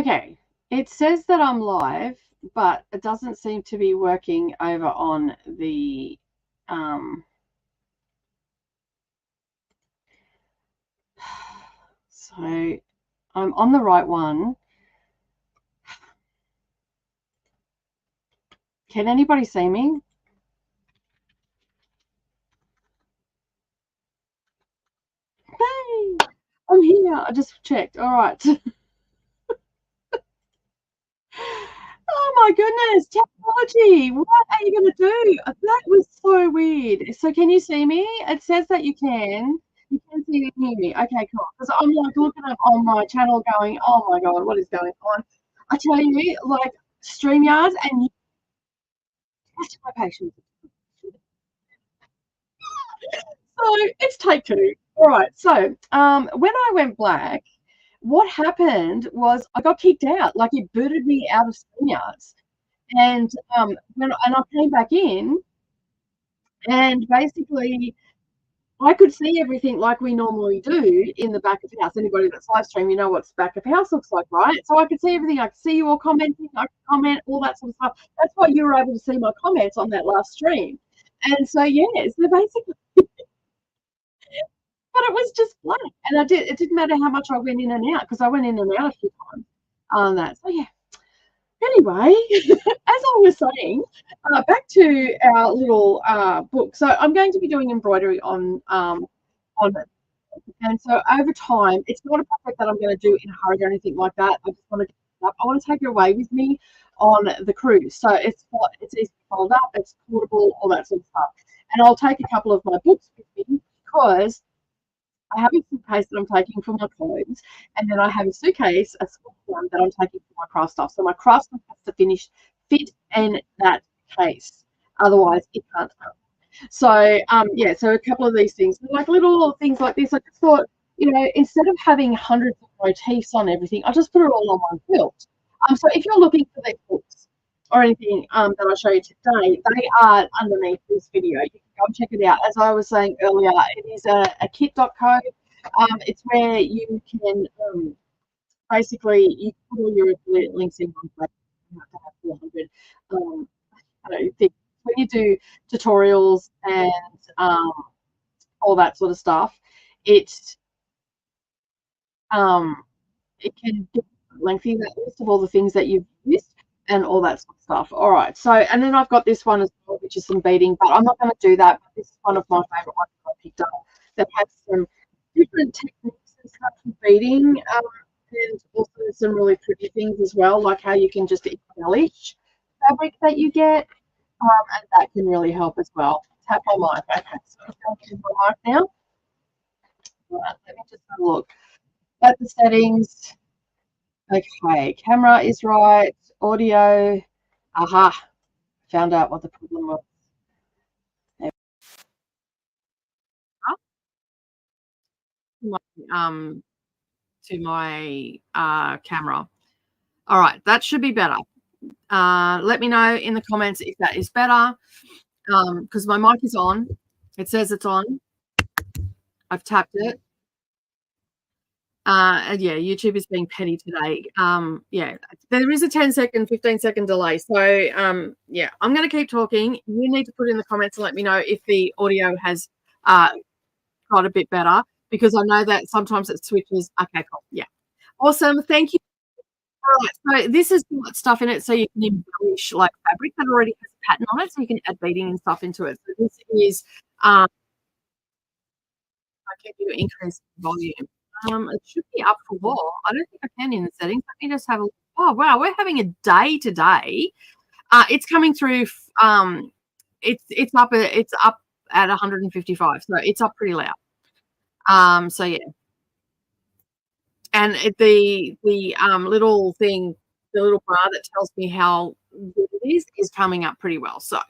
Okay, it says that I'm live, but it doesn't seem to be working over on the so I'm on the right one. Can anybody see me? Hey, I'm here. I just checked. All right. Oh my goodness, technology. What are you going to do? That was so weird. So can you see me? It says that you can. You can see and hear me. Okay, cool. Because I'm like looking up on my channel going, oh my God, what is going on? I tell you, like StreamYards and you test my patience. So it's take two. All right. So when I went black, what happened was I got kicked out. Like it booted me out of StreamYards. And I came back in, and basically I could see everything like we normally do in the back of house. Anybody that's live stream, you know what back of house looks like, right? So I could see everything. I could see you all commenting. I could comment, all that sort of stuff. That's why you were able to see my comments on that last stream. And so yeah, so basically, but it was just black, and it didn't matter how much I went in and out because I went in and out a few times on that. So yeah. Anyway, as I was saying, back to our little book. So I'm going to be doing embroidery on it. And so over time, it's not a project that I'm going to do in a hurry or anything like that. I just want to I want to take it away with me on the cruise. So it's easy to fold up, it's portable, all that sort of stuff. And I'll take a couple of my books with me because I have a suitcase that I'm taking for my clothes, and then I have a suitcase, a small one that I'm taking for my craft stuff. So my craft stuff has to fit in that case, otherwise it can't come. So yeah, so a couple of these things, like little things like this, I just thought, instead of having hundreds of motifs on everything, I just put it all on one quilt. So if you're looking for these books or anything that I show you today, they are underneath this video. You can go and check it out. As I was saying earlier, it is a kit.co. It's where you can basically you put all your affiliate links in one place. You have to have 400 things. When you do tutorials and all that sort of stuff, it can get lengthy, that list of all the things that you've used and all that sort of stuff. All right, so and then I've got this one as well, which is some beading, but I'm not going to do that. This is one of my favorite ones that I picked up that has some different techniques and stuff for beading, and also some really pretty things as well, like how you can just embellish fabric that you get, and that can really help as well. Tap my mic. Okay, so I'm going to my mic now. All right, let me just have a look at the settings. Okay, camera is right, audio, aha, found out what the problem was. To my camera. All right, that should be better. Let me know in the comments if that is better, because my mic is on. It says it's on. I've tapped it. And yeah, YouTube is being petty today. Yeah, there is a 10-second, 15-second delay. So yeah, I'm going to keep talking. You need to put in the comments and let me know if the audio has got a bit better, because I know that sometimes it switches. Okay, cool. Yeah, awesome. Thank you. All right, so this has got stuff in it, so you can embellish like fabric that already has a pattern on it, so you can add beading and stuff into it. So this is I can do increase volume. It should be up for more. I don't think I can in the settings. Let me just have a look. Oh wow, we're having a day today. It's coming through. It's up at 155, so it's up pretty loud. So yeah, and the little thing, the little bar that tells me how good it is coming up pretty well. So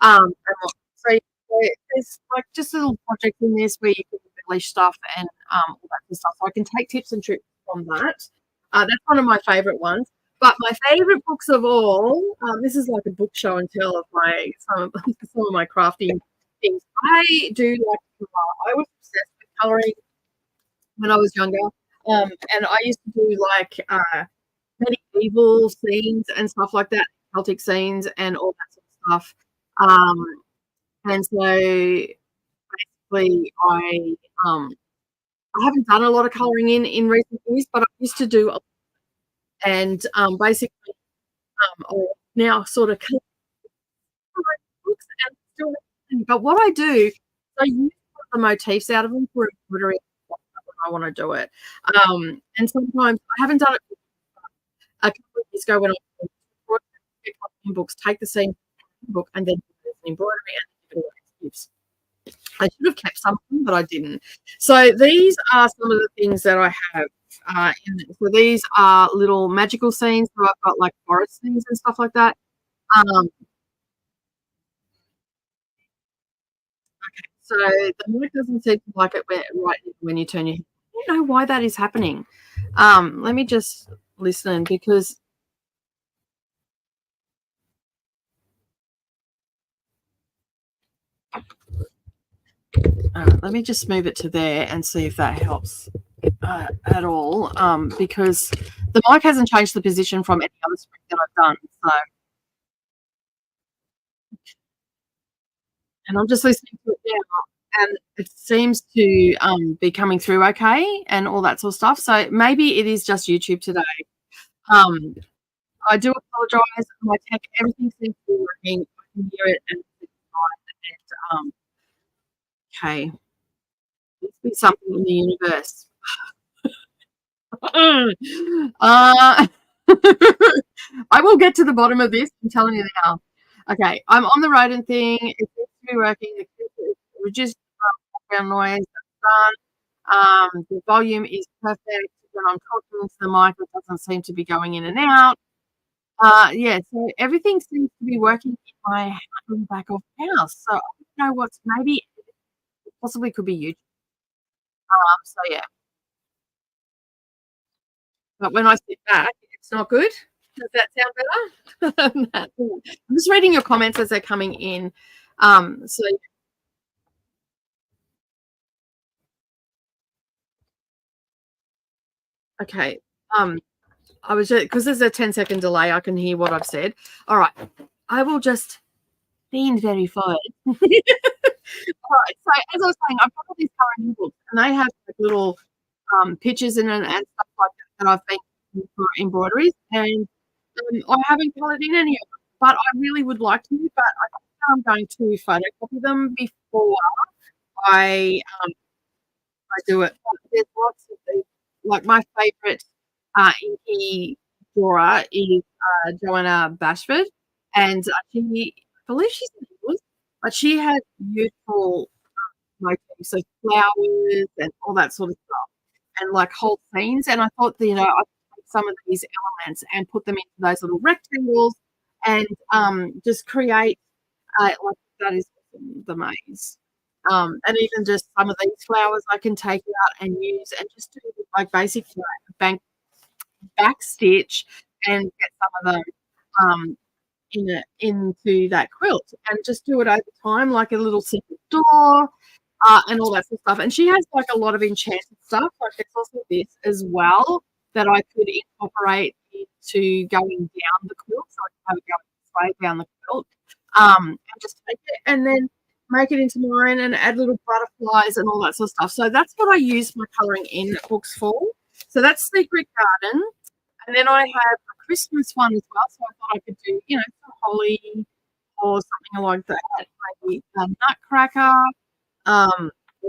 so there's like just little projects in this where you can embellish stuff and all that kind of stuff. So I can take tips and tricks from that. That's one of my favorite ones. But my favorite books of all, this is like a book show and tell of some of my crafting things. I do like to draw. I was obsessed with coloring when I was younger, and I used to do like medieval scenes and stuff like that, Celtic scenes and all that sort of stuff. Um, and so basically, I haven't done a lot of colouring in recent years, but I used to do, and basically, I now sort of collect books and still. But what I do, I use the motifs out of them for embroidery when I want to do it. And sometimes I haven't done it a couple of years ago when I was books, take the same book and then do it as an embroidery and give it away as gifts. I should have kept something, but I didn't. So these are some of the things that I have. So these are little magical scenes. So I've got like forest scenes and stuff like that. Um, so the mic doesn't seem to like it right when you turn your head. I don't know why that is happening. Let me just listen because let me just move it to there and see if that helps at all. Because the mic hasn't changed the position from any other script that I've done. So, and I'm just listening to it now, and it seems to be coming through okay, and all that sort of stuff. So maybe it is just YouTube today. Um, I do apologise. My tech, everything seems to be working. I can hear it, and it's fine. And okay, must be something in the universe. I will get to the bottom of this. I'm telling you now. Okay, I'm on the road and thing. It seems to be working. The reduced background noise. Done. The volume is perfect. When I'm talking into the mic, it doesn't seem to be going in and out. Yeah, so everything seems to be working in the back of the house. So I don't know what's maybe possibly could be YouTube. So yeah. But when I sit back, it's not good. Does that sound better? I'm just reading your comments as they're coming in. So okay. I was just because there's a 10-second delay, I can hear what I've said. All right. I will just be very forward. All right. So as I was saying, I've got all these coloring books and they have like little pictures in it and stuff like that I've been using for embroideries, and I haven't coloured in any of them, but I really would like to. But I think I'm going to photocopy them before I I do it. But there's lots of these. Like my favourite inky drawer is Joanna Bashford, and I believe she's in England, but she has beautiful motifs, so flowers and all that sort of stuff, and like whole scenes. And I thought, that, I could take some of these elements and put them into those little rectangles and just create like that is the maze. And even just some of these flowers I can take out and use and just do like basic back stitch and get some of them into that quilt and just do it over time, like a little secret door and all that sort of stuff. And she has like a lot of enchanted stuff. Like there's also this as well that I could incorporate into going down the quilt. So I can have it going this way down the quilt and just take it and then make it into mine and add little butterflies and all that sort of stuff. So that's what I use my colouring in books for. So that's Secret Garden. And then I have a Christmas one as well. So I thought I could do, some holly or something like that. Maybe a nutcracker,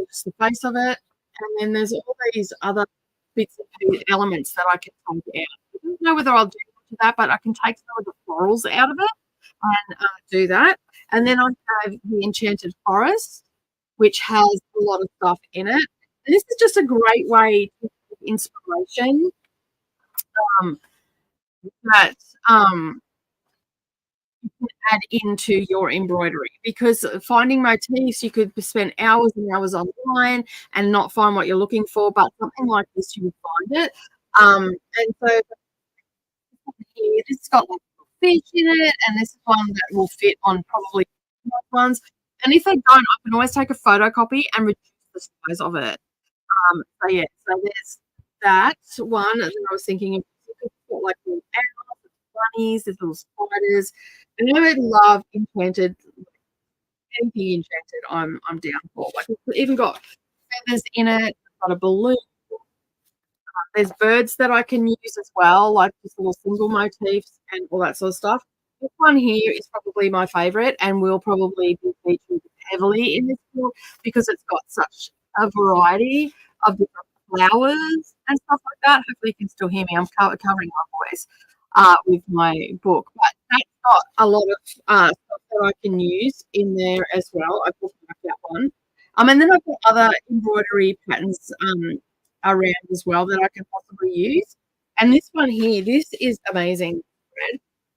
just the face of it. And then there's all these other bits and elements that I can take out. I don't know whether I'll do much of that, but I can take some of the florals out of it and do that. And then I have the Enchanted Forest, which has a lot of stuff in it. And this is just a great way to get inspiration that you can add into your embroidery, because finding motifs, you could spend hours and hours online and not find what you're looking for, but something like this, you would find it. And so here, this has got like fish in it, and this is one that will fit on probably ones. And if they don't, I can always take a photocopy and reduce the size of it. So yeah, so there's that one. And then I was thinking of got like little owls, bunnies, there's little spiders. And I love enchanted, anything enchanted I'm down for. Like it's even got feathers in it, it's got a balloon. There's birds that I can use as well, like just little single motifs and all that sort of stuff. This one here is probably my favourite and will probably be featured heavily in this book because it's got such a variety of different flowers and stuff like that. Hopefully you can still hear me. I'm covering my voice with my book. But that's got a lot of stuff that I can use in there as well. I talked about that one. And then I've got other embroidery patterns around as well that I can possibly use. And this one here, this is amazing.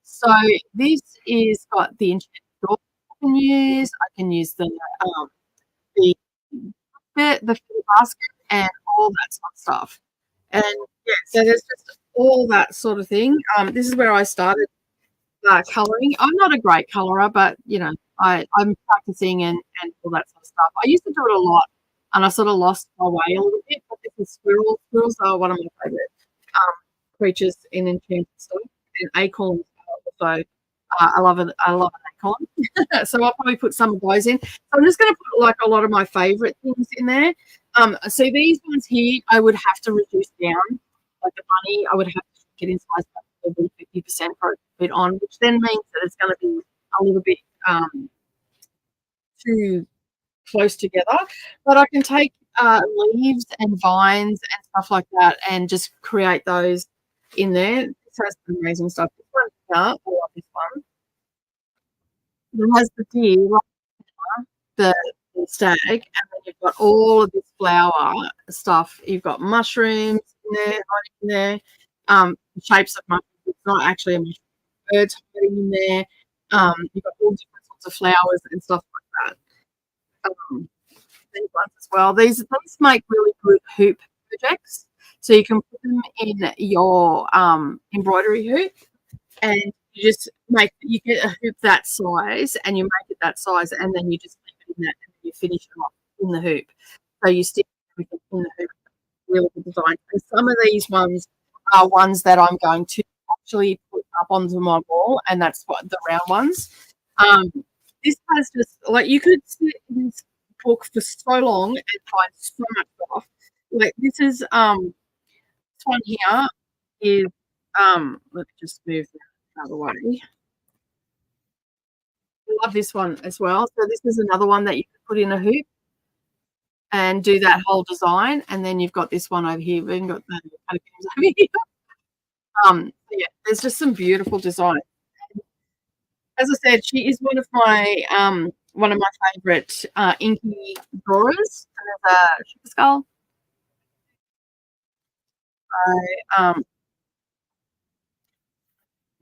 So this is got the enchanted door I can use. I can use the the basket and all that sort of stuff. And yeah, so there's just all that sort of thing. This is where I started colouring. I'm not a great colourer, but you know, I'm practicing and all that sort of stuff. I used to do it a lot, and I sort of lost my way a little bit. But this is squirrels. Squirrels are one of my favourite creatures in enchanted stuff, and acorns are also. I love it. I love an acorn. So I'll probably put some of those in. So I'm just going to put like a lot of my favourite things in there. So these ones here, I would have to reduce down. Like the bunny, I would have to get in size maybe 50% for it to fit on, which then means that it's going to be a little bit too close together. But I can take leaves and vines and stuff like that and just create those in there. This has some amazing stuff. This one here, I love this one. It has the deer, the stag, and then you've got all of this flower stuff. You've got mushrooms in there, hiding in there, shapes of mushrooms. It's not actually a mushroom. Birds hiding in there. You've got all different sorts of flowers and stuff like that. These ones as well. These make really good hoop projects. So you can put them in your embroidery hoop, and you just you get a hoop that size, and you make it that size, and then you just leave it in that, and you finish it off in the hoop. So you stick everything in the hoop. Really good design. And some of these ones are ones that I'm going to actually put up onto my wall, and that's what the round ones. This has just like you could sit in this book for so long and find so much stuff. Like this is this one here is let me just move that out of the way. I love this one as well. So this is another one that you could put in a hoop and do that whole design. And then you've got this one over here. We've got the caterpillars over here. Yeah, there's just some beautiful designs. As I said, she is one of my favourite inky drawers. And there's a sugar skull.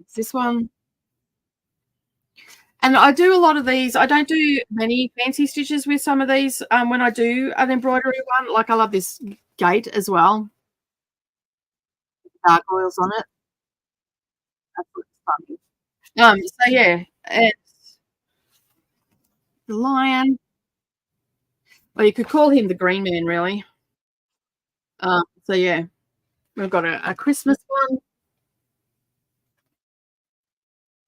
It's this one. And I do a lot of these. I don't do many fancy stitches with some of these when I do an embroidery one. Like I love this gate as well. Gargoyles on it. Absolutely funny. So yeah, it's the lion. Well, you could call him the Green Man, really. So yeah, we've got a Christmas one.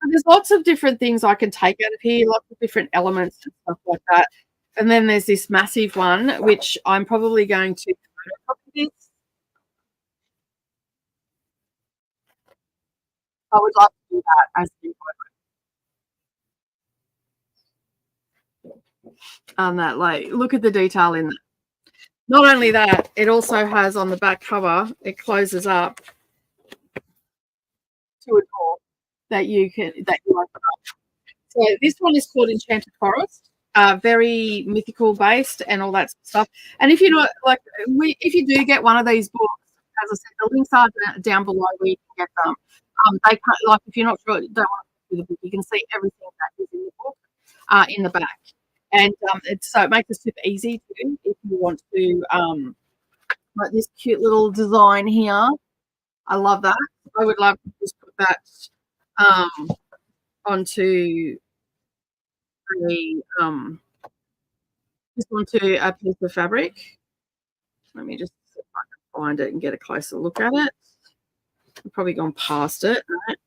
And there's lots of different things I can take out of here, lots of different elements and stuff like that. And then there's this massive one, which I'm probably going to photocopy this. I would love to do that as an that. Like, look at the detail in that. Not only that, it also has on the back cover, it closes up to a door that you open up. So this one is called Enchanted Forest, very mythical based and all that stuff. And if you know, like, if you do get one of these books, as I said, the links are down below where you can get them. They can't, like, if you're not sure, don't want to do the book, you can see everything that is in the book in the back. And so it makes it super easy too if you want to, like this cute little design here. I love that. I would love to just put that onto a piece of fabric. Let me just see if I can find it and get a closer look at it. I've probably gone past it. Right?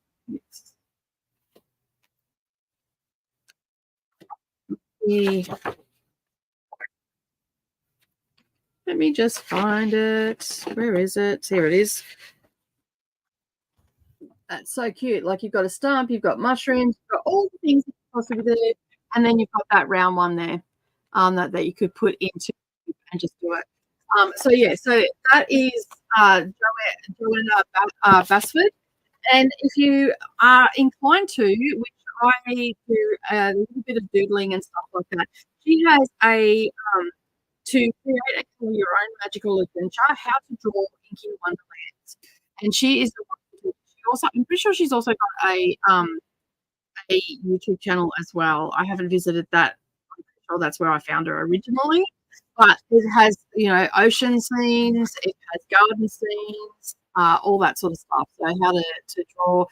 Let me just find it. Where is it? Here it is. That's so cute. Like, you've got a stump, you've got mushrooms, you've got all the things that you possibly do, and then you've got that round one there, that you could put into and just do it. So yeah, so that is Joanna Basford, and if you are inclined to, which I do a little bit of doodling and stuff like that, she has a to create and call your own magical adventure, how to draw inky wonderlands, and she is the one. She also, I'm pretty sure she's also got a YouTube channel as well. I haven't visited that. I'm pretty sure that's where I found her originally. But it has, ocean scenes, it has garden scenes, all that sort of stuff. So how to draw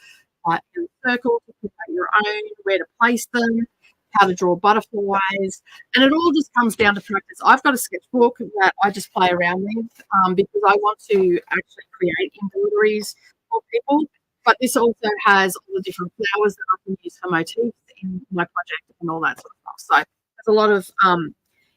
in circles, to create your own, where to place them, how to draw butterflies, and it all just comes down to practice. I've got a sketchbook that I just play around with because I want to actually create embroideries for people. But this also has all the different flowers that I can use for motifs in my project and all that sort of stuff. So there's a lot of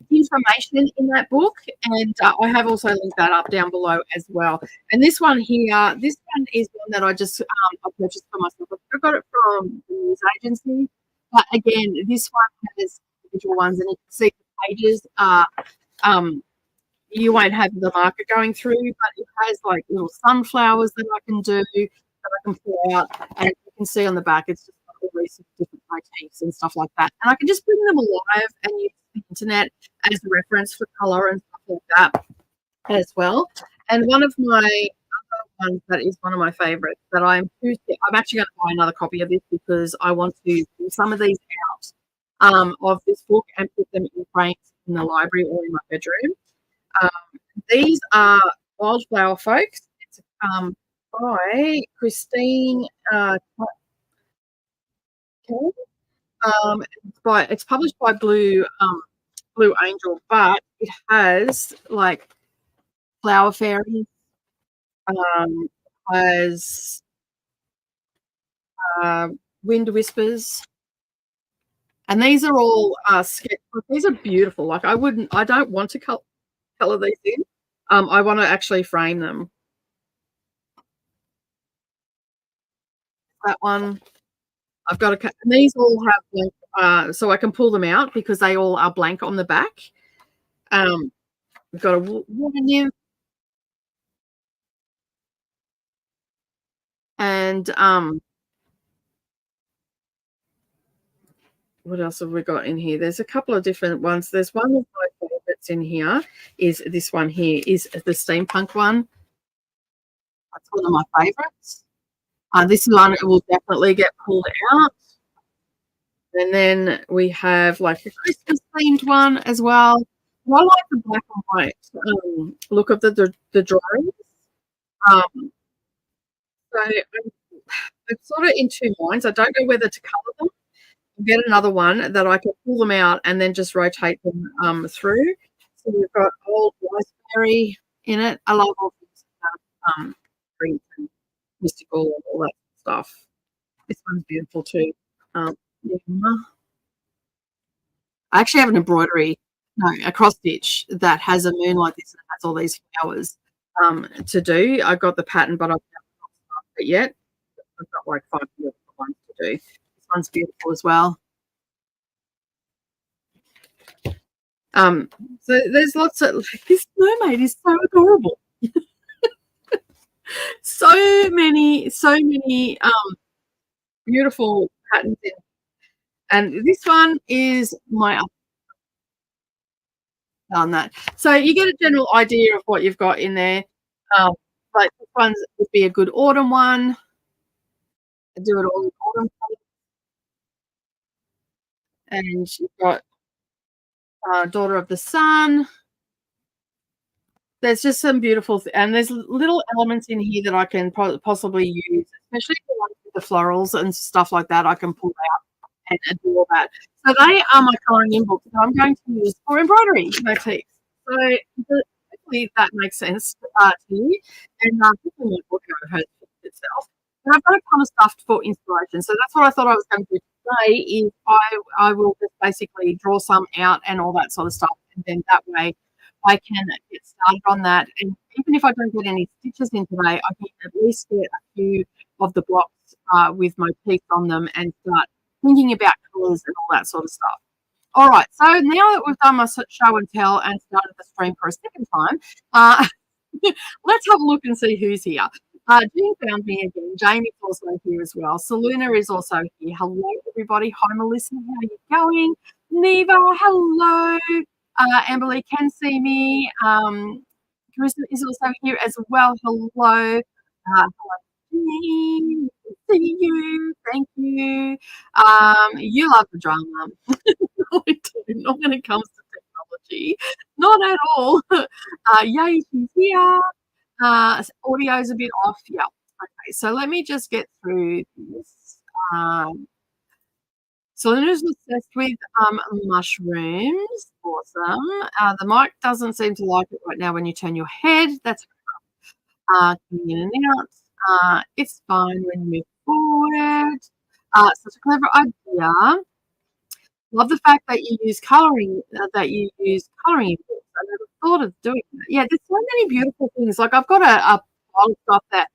information in that book, and I have also linked that up down below as well. And this one here, this one is one that I just I purchased for myself. I got it from the news agency, but again, this one has individual ones, and you can see the pages are you won't have the marker going through, but it has like little sunflowers that I can do, that I can pull out, and you can see on the back it's just got all these different motifs and stuff like that, and I can just bring them alive and use the internet as a reference for color and stuff like that as well. And one of my other ones that is one of my favorites that I'm actually going to buy another copy of this because I want to pull some of these out of this book and put them in frames in the library or in my bedroom. These are Wildflower Folks. It's by Christine it's published by Blue Angel, but it has like flower fairies, has wind whispers, and these are all these are beautiful. Like, I don't want to color these in. I want to actually frame them. That one, I've got and these all have blank, so I can pull them out because they all are blank on the back. We've got a water nymph, and what else have we got in here? There's a couple of different ones. There's one of my favorites in here. Is this one here? Is the steampunk one? That's one of my favorites. This one will definitely get pulled out. And then we have like a Christmas themed one as well. I like the black and white look of the drawings. So I'm sort of in two minds. I don't know whether to colour them. Get another one that I can pull them out and then just rotate them through. So we've got old raspberry in it. I love all things green and mystical and all that stuff. This one's beautiful too. I actually have an embroidery, a cross stitch that has a moon like this and has all these flowers to do. I got the pattern, but I've not started it yet. I've got like 5 different ones to do. This one's beautiful as well. So there's lots of this mermaid is so adorable. so many beautiful patterns in. And this one is my on that. So you get a general idea of what you've got in there. Like this one would be a good autumn one. I do it all in autumn. And you've got Daughter of the Sun. There's just some beautiful and there's little elements in here that I can possibly use, especially the ones with the florals and stuff like that. I can pull out and do all that. So they are my colouring in books that I'm going to use for embroidery motifs. So hopefully that makes sense to you. And hopefully my book has itself. And I've got a ton of stuff for inspiration. So that's what I thought I was going to do today is I will just basically draw some out and all that sort of stuff. And then that way I can get started on that. And even if I don't get any stitches in today, I can at least get a few of the blocks with motifs on them and start thinking about colours and all that sort of stuff. All right, so now that we've done my show and tell and started the stream for a second time, let's have a look and see who's here. Jean found me again. Jamie's also here as well. Seluna is also here. Hello, everybody. Hi, Melissa. How are you going? Neva, hello. Amberly can see me. Carissa is also here as well. Hello. Hello, Jean. See you. Thank you. You love the drama. No, I don't. Not when it comes to technology. Not at all. Yay, she's here. Audio's a bit off. Yeah. Okay, so let me just get through this. Selena's obsessed with mushrooms. Awesome. The mic doesn't seem to like it right now when you turn your head. That's coming in and out. It's fine when you move forward. Such a clever idea. Love the fact that you use colouring. In books. I never thought of doing that. Yeah, there's so many beautiful things. Like I've got a pile of stuff that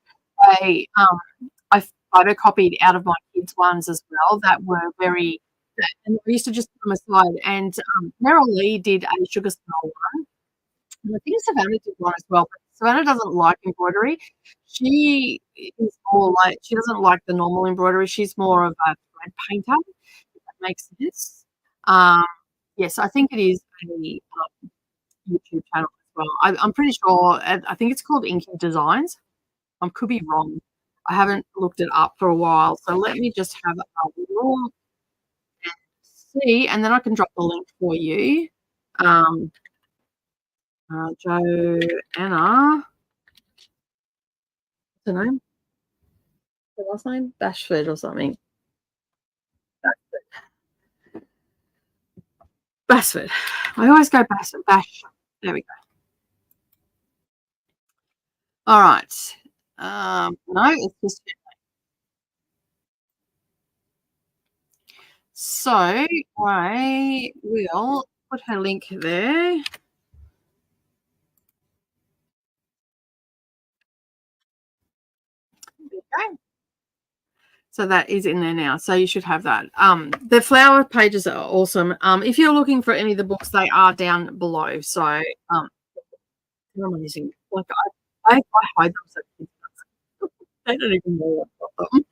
I photocopied out of my kids' ones as well that were very. And I used to just put them aside. And Meryl Lee did a sugar smell one. And I think Savannah did one as well. But Savannah doesn't like embroidery. She is more like she doesn't like the normal embroidery. She's more of a thread painter. If that makes sense. Yes, I think it is a YouTube channel as well. I'm pretty sure. I think it's called Inky Designs. I could be wrong. I haven't looked it up for a while. So let me just have a look and see, and then I can drop the link for you. Joanna. What's her name? Her last name? Bashford or something. Bashford. I always go Bashford. Bash. There we go. All right. No, it's just. So I will put her link there. Okay. So that is in there now. So you should have that. The flower pages are awesome. If you're looking for any of the books, they are down below. So they're amazing. Like I hide them so they don't even know I've got them.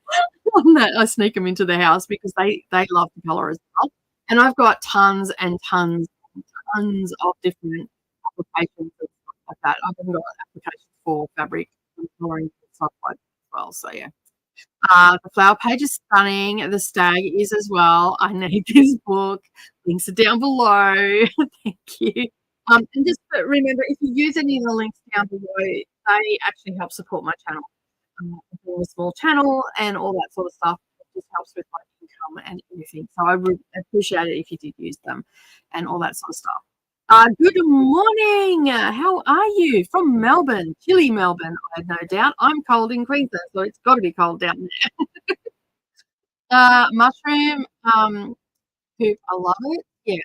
On that, I sneak them into the house because they love the colour as well. And I've got tons and tons and tons of different applications and stuff like that. I've even got applications for fabric and colouring and stuff like that as well. So yeah. The flower page is stunning. The stag is as well. I need this book. Links are down below. Thank you. And just remember, if you use any of the links down below, they actually help support my channel. A small channel and all that sort of stuff. It just helps with my income and everything. So I would appreciate it if you did use them and all that sort of stuff. Good morning. How are you? From Melbourne, chilly Melbourne, I have no doubt. I'm cold in Queensland, so it's got to be cold down there. Mushroom hoop, I love it. Yeah,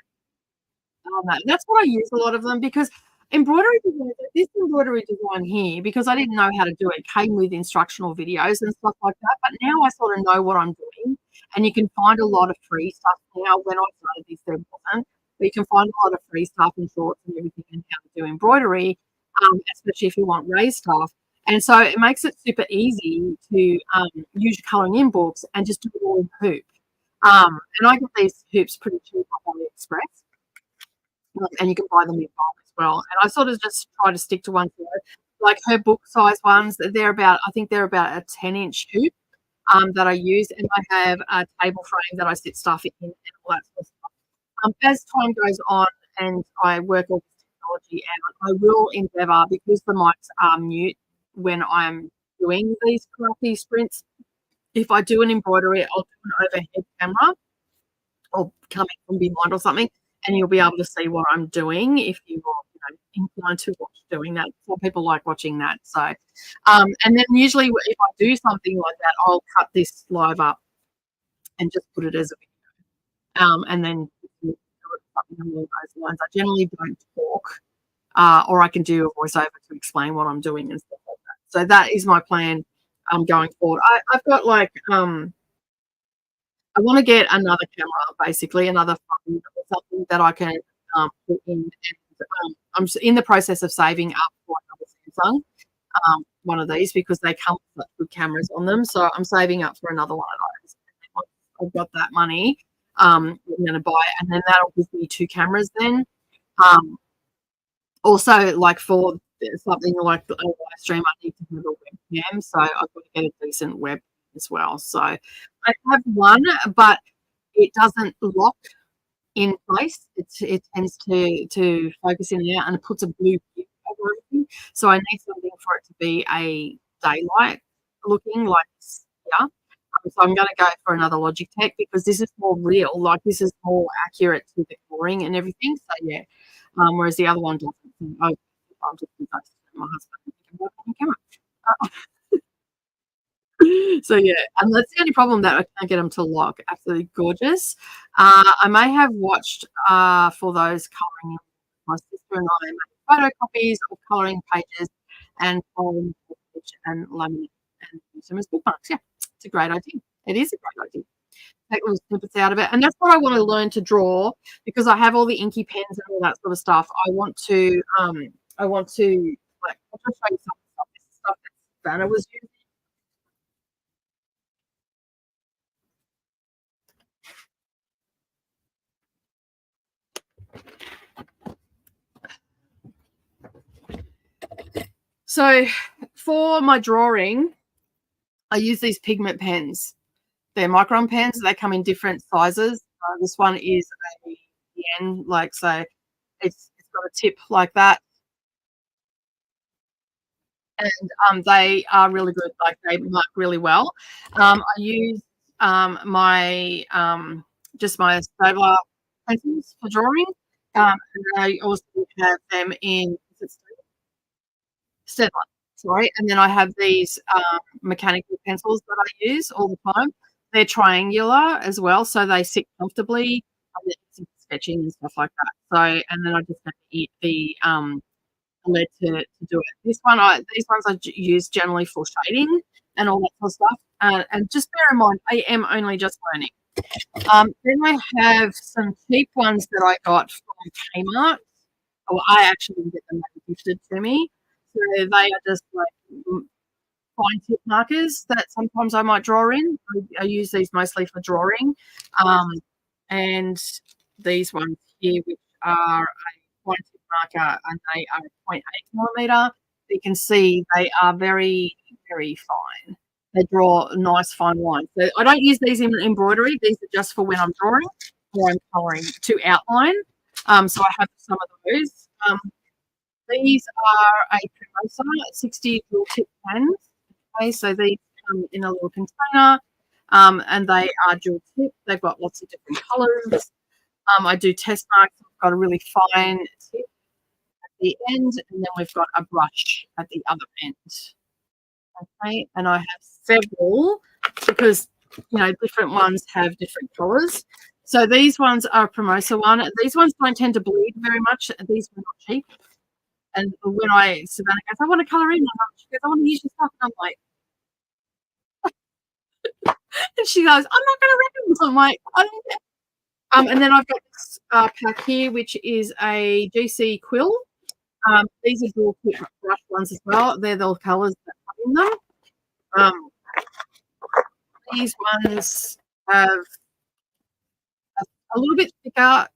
that's what I use a lot of them because embroidery design, this embroidery design here, because I didn't know how to do it, came with instructional videos and stuff like that. But now I sort of know what I'm doing, and you can find a lot of free stuff now. When I started this, there wasn't. But you can find a lot of free stuff and shorts and everything and how to do embroidery, especially if you want raised stuff. And so it makes it super easy to use your colouring in books and just do it all in hoop. And I get these hoops pretty cheap on AliExpress, and you can buy them in bulk as well. And I sort of just try to stick to one size. Like her book size ones, they're about, I think they're about a 10-inch hoop that I use, and I have a table frame that I sit stuff in and all that sort of stuff. As time goes on and I work all this technology out, I will endeavour, because the mics are mute when I'm doing these crafty sprints, if I do an embroidery, I'll do an overhead camera or coming from behind or something, and you'll be able to see what I'm doing if you're inclined to watch doing that. Some people like watching that. So, and then usually if I do something like that, I'll cut this live up and just put it as a video. And then do something along those lines. I generally don't talk, or I can do a voiceover to explain what I'm doing and stuff like that. So that is my plan going forward. I've got like I want to get another camera, basically another phone or something that I can put in. And, I'm in the process of saving up for another Samsung, one of these, because they come with good cameras on them. So I'm saving up for another one of those. Once I've got that money, I'm going to buy it, and then that'll give me 2 cameras then. Also, like for something like a live stream, I need to have a webcam, so I've got to get a decent web as well. So I have one, but it doesn't lock in place. It tends to focus in and out, and it puts a blue tip over everything. So I need something for it to be a daylight looking like here. So I'm going to go for another Logitech because this is more real. Like this is more accurate to the drawing and everything. So yeah. Whereas the other one doesn't. I'm just my husband on camera. So yeah, and that's the only problem, that I can't get them to lock. Absolutely gorgeous. I may have watched for those colouring. My sister and I made photocopies of colouring pages and colouring page and laminate and use them as bookmarks. Yeah, it's a great idea. It is a great idea. Take little snippets out of it, and that's what I want to learn to draw, because I have all the inky pens and all that sort of stuff. I want to like, I'll just show you some stuff. This is stuff that Savannah was using. So for my drawing, I use these pigment pens. They're micron pens. They come in different sizes. This one is a yen, like, so it's got a tip like that. And they are really good. Like, they mark really well. I use my just my Stabler pencils for drawing. And I also have them in Stedler, sorry. And then I have these mechanical pencils that I use all the time. They're triangular as well, so they sit comfortably. Some sketching and stuff like that. So, and then I just have to eat the lead to do it. These ones I use generally for shading and all that sort of stuff. And just bear in mind, I am only just learning. Then I have some cheap ones that I got from Kmart. Or I actually didn't get them gifted to me. So they are just like fine tip markers that sometimes I might draw in. I use these mostly for drawing. And these ones here, which are a fine tip marker, and they are 0.8 millimeter. You can see they are very, very fine. They draw nice fine lines. So I don't use these in embroidery. These are just for when I'm drawing or I'm colouring to outline. So I have some of those. These are a Promosa 60 dual tip pens. Okay, so these come in a little container, and they are dual tip. They've got lots of different colours. I do test marks. I've got a really fine tip at the end, and then we've got a brush at the other end. Okay, and I have several because, you know, different ones have different colours. So these ones are a Promosa one. These ones don't tend to bleed very much. These are not cheap. And when Savannah goes, I want to colour in, she goes, I want to use your stuff. And I'm like, and she goes, I'm not going to recommend. I'm like, I don't care. And then I've got this pack here, which is a GC quill. These are dual tip brush ones as well. They're the colours that come in them. These ones have a little bit thicker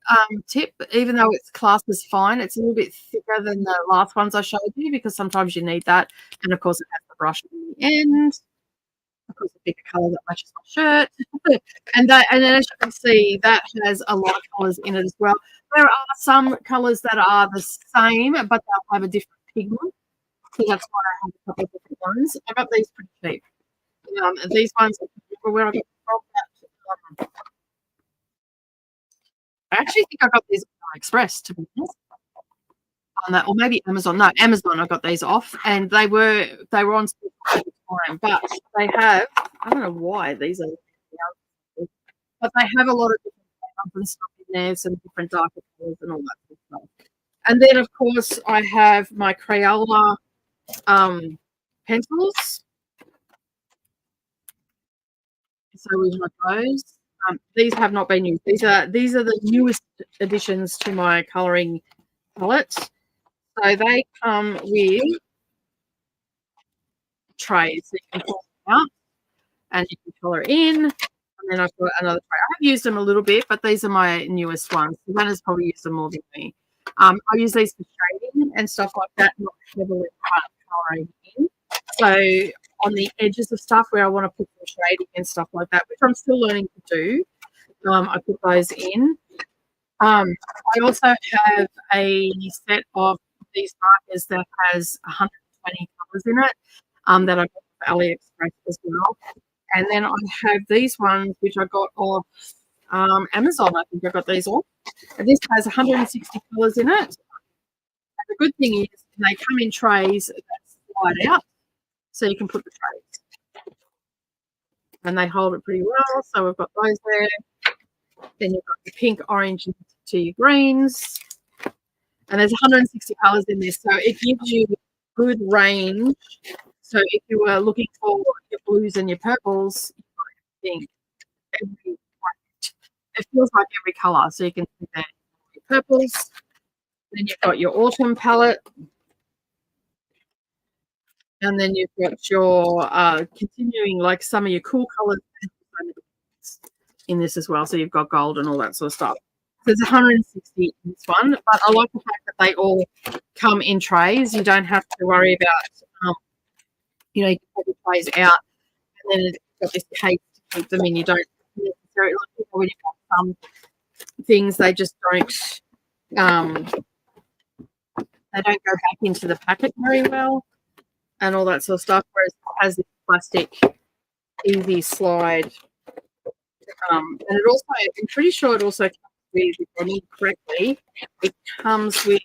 tip, even though it's classed as fine. It's a little bit thicker than the last ones I showed you, because sometimes you need that. And of course, it has the brush in the end. Of course, a bigger colour that matches my shirt. and then, as you can see, that has a lot of colours in it as well. There are some colours that are the same, but they'll have a different pigment. So that's why I have a couple of different ones. I got these pretty cheap. These ones, where I got from. I actually think I got these on Express, to be honest. on that, or maybe Amazon. No, Amazon. I got these off, and they were on sale at the time. But they have, I don't know why these are, but they have a lot of different patterns and stuff in there, some different darker colors and all that sort of stuff. And then, of course, I have my Crayola pencils. So we've got those. These have not been used. These are the newest additions to my colouring palette. So they come with trays that you can pull out and you can colour in. And then I've got another tray. I've used them a little bit, but these are my newest ones. Savannah's probably used them more than me. I use these for shading and stuff like that, not heavily colouring in. So on the edges of stuff where I want to put some shading and stuff like that, which I'm still learning to do, I put those in. I also have a set of these markers that has 120 colours in it that I got from AliExpress as well. And then I have these ones which I got off Amazon. I think I got these off. And this has 160 colours in it. And the good thing is they come in trays that slide out, so you can put the trays. And they hold it pretty well. So we've got those there. Then you've got your pink, orange to your greens. And there's 160 colours in this, so it gives you good range. So if you were looking for your blues and your purples, you it feels like every colour. So you can see that your purples. Then you've got your autumn palette. And then you've got your continuing, like some of your cool colours in this as well. So you've got gold and all that sort of stuff. There's 160 in this one, but I like the fact that they all come in trays. You don't have to worry about, you know, you can take the trays out and then it's got this case to keep them in. You don't necessarily, like when you've got some things, they just don't, they don't go back into the packet very well and all that sort of stuff, whereas it has this plastic easy slide. And it also, I'm pretty sure it also comes with, if I remember correctly, it comes with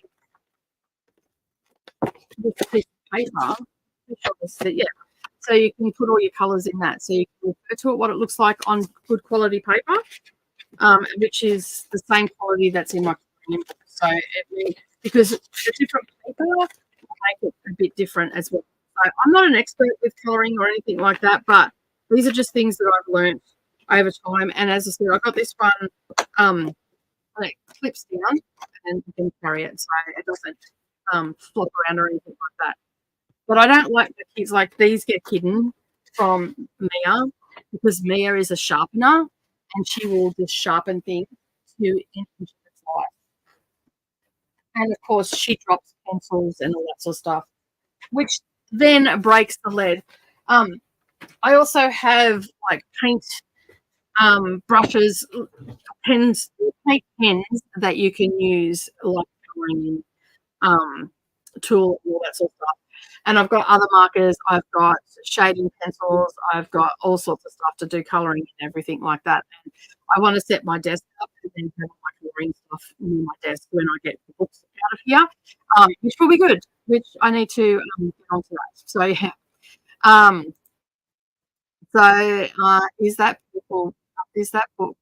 a piece of paper. Yeah. So you can put all your colours in that. So you can refer to it, what it looks like on good quality paper, which is the same quality that's in my book. So because the different paper will make it a bit different as well. So I'm not an expert with colouring or anything like that, but these are just things that I've learned over time. And as I said, I got this one, it clips down and you can carry it, so it doesn't flop around or anything like that. But I don't like the kids, like these get hidden from Mia because Mia is a sharpener and she will just sharpen things to inch its life. And of course, she drops pencils and all that sort of stuff, which then breaks the lead. I also have like paint brushes, pens, paint pens that you can use, like coloring tool, all that sort of stuff. And I've got other markers. I've got shading pencils. I've got all sorts of stuff to do colouring and everything like that. And I want to set my desk up and then have my colouring stuff near my desk when I get the books out of here, which will be good. Which I need to get onto that. So yeah. Is that people? Is that book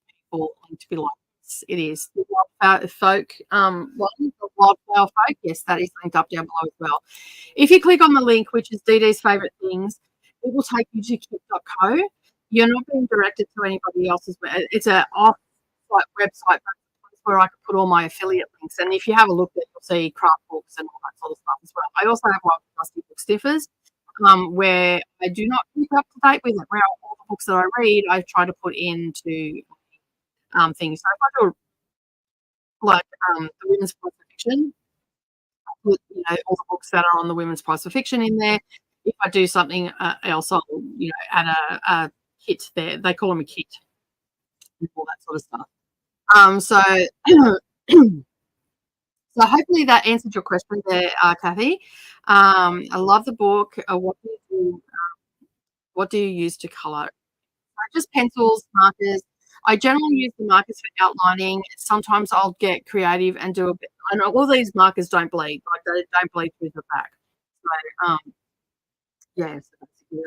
people to be like this? It is the Wildflower Folk one, the Wildflower Folk. Yes, that is linked up down below as well. If you click on the link, which is DD's favourite things, it will take you to kit.co. You're not being directed to anybody else's. It's an off-site website where I can put all my affiliate links. And if you have a look, there, you'll see craft books and all that sort of stuff as well. I also have one with Dusty Book Stiffers, where I do not keep up to date with it, where all the books that I read, I try to put into things. So if I do like the Women's Prize for Fiction, I put all the books that are on the Women's Prize for Fiction in there. If I do something else, I'll add a kit there. They call them a kit and all that sort of stuff. So hopefully that answered your question there, Kathy. I love the book. What do you use to colour? Just pencils, markers. I generally use the markers for outlining. Sometimes I'll get creative and do a bit. And all these markers don't bleed, like they don't bleed through the back. So yeah, so basically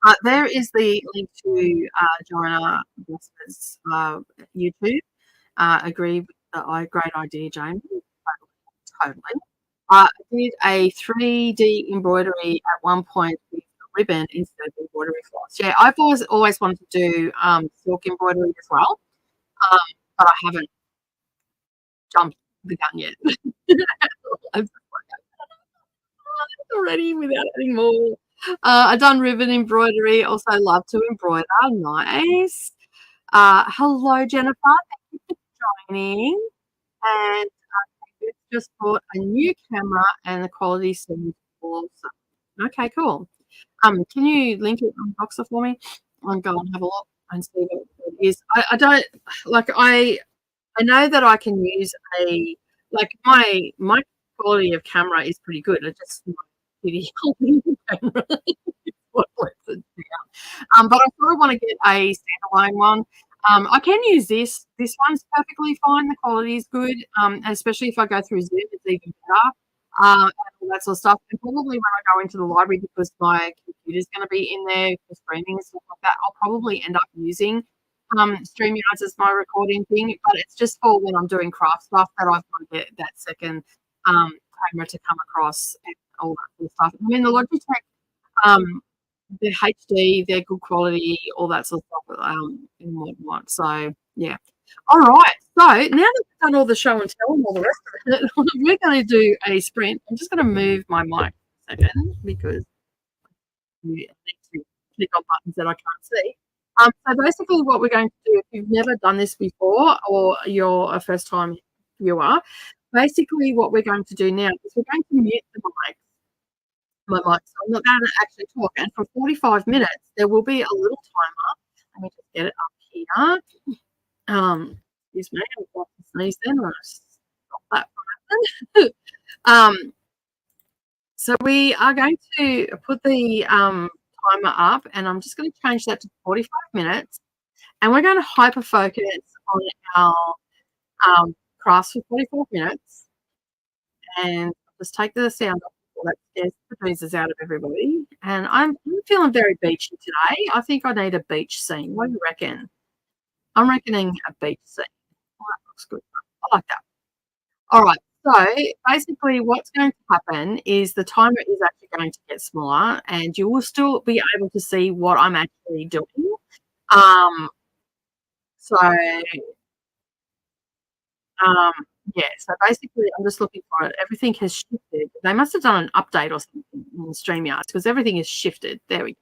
that. There is the link to Joanna Vesper's YouTube. Agree with great idea, James. Totally. I did a 3D embroidery at one point with a ribbon instead of embroidery floss. Yeah, I've always wanted to do silk embroidery as well, um, but I haven't jumped the gun yet. I'm already without any more. I've done ribbon embroidery. Also, love to embroider. Nice. Hello, Jennifer. Thank you for joining. And just bought a new camera, and the quality seems awesome. Okay, cool. Can you link it on Boxer for me? I'll go and have a look and see what it is. I don't like. I know that I can use a like my quality of camera is pretty good. It's just my shitty camera is what lets it down. But I sort of want to get a standalone one. I can use this. This one's perfectly fine. The quality is good, and especially if I go through Zoom, it's even better. And all that sort of stuff. And probably when I go into the library, because my computer's going to be in there for streaming and stuff like that, I'll probably end up using StreamYards as my recording thing. But it's just for when I'm doing craft stuff that I've got to get that second camera to come across and all that sort of stuff. I mean, the Logitech. They're HD, they're good quality, all that sort of stuff, and whatnot. So, yeah. All right. So, now that we've done all the show and tell and all the rest of it, we're going to do a sprint. I'm just going to move my mic a second because you need to click on buttons that I can't see. So, basically, what we're going to do, if you've never done this before or you're a first time viewer, basically, what we're going to do now is we're going to mute the mic. My mic, so I'm not going to actually talk. And for 45 minutes, there will be a little timer. Let me just get it up here. Excuse me, I've got to sneeze then. I'll just stop that from happening. So we are going to put the timer up, and I'm just going to change that to 45 minutes. And we're going to hyper focus on our crafts for 45 minutes. And just take the sound off. That scares the breezes out of everybody. And I'm feeling very beachy today. I think I need a beach scene. What do you reckon? I'm reckoning a beach scene. Oh, that looks good. I like that. All right. So basically what's going to happen is the timer is actually going to get smaller and you will still be able to see what I'm actually doing. So Um, yeah, so basically, I'm just looking for it. Everything has shifted. They must have done an update or something in StreamYard because everything is shifted. There we go.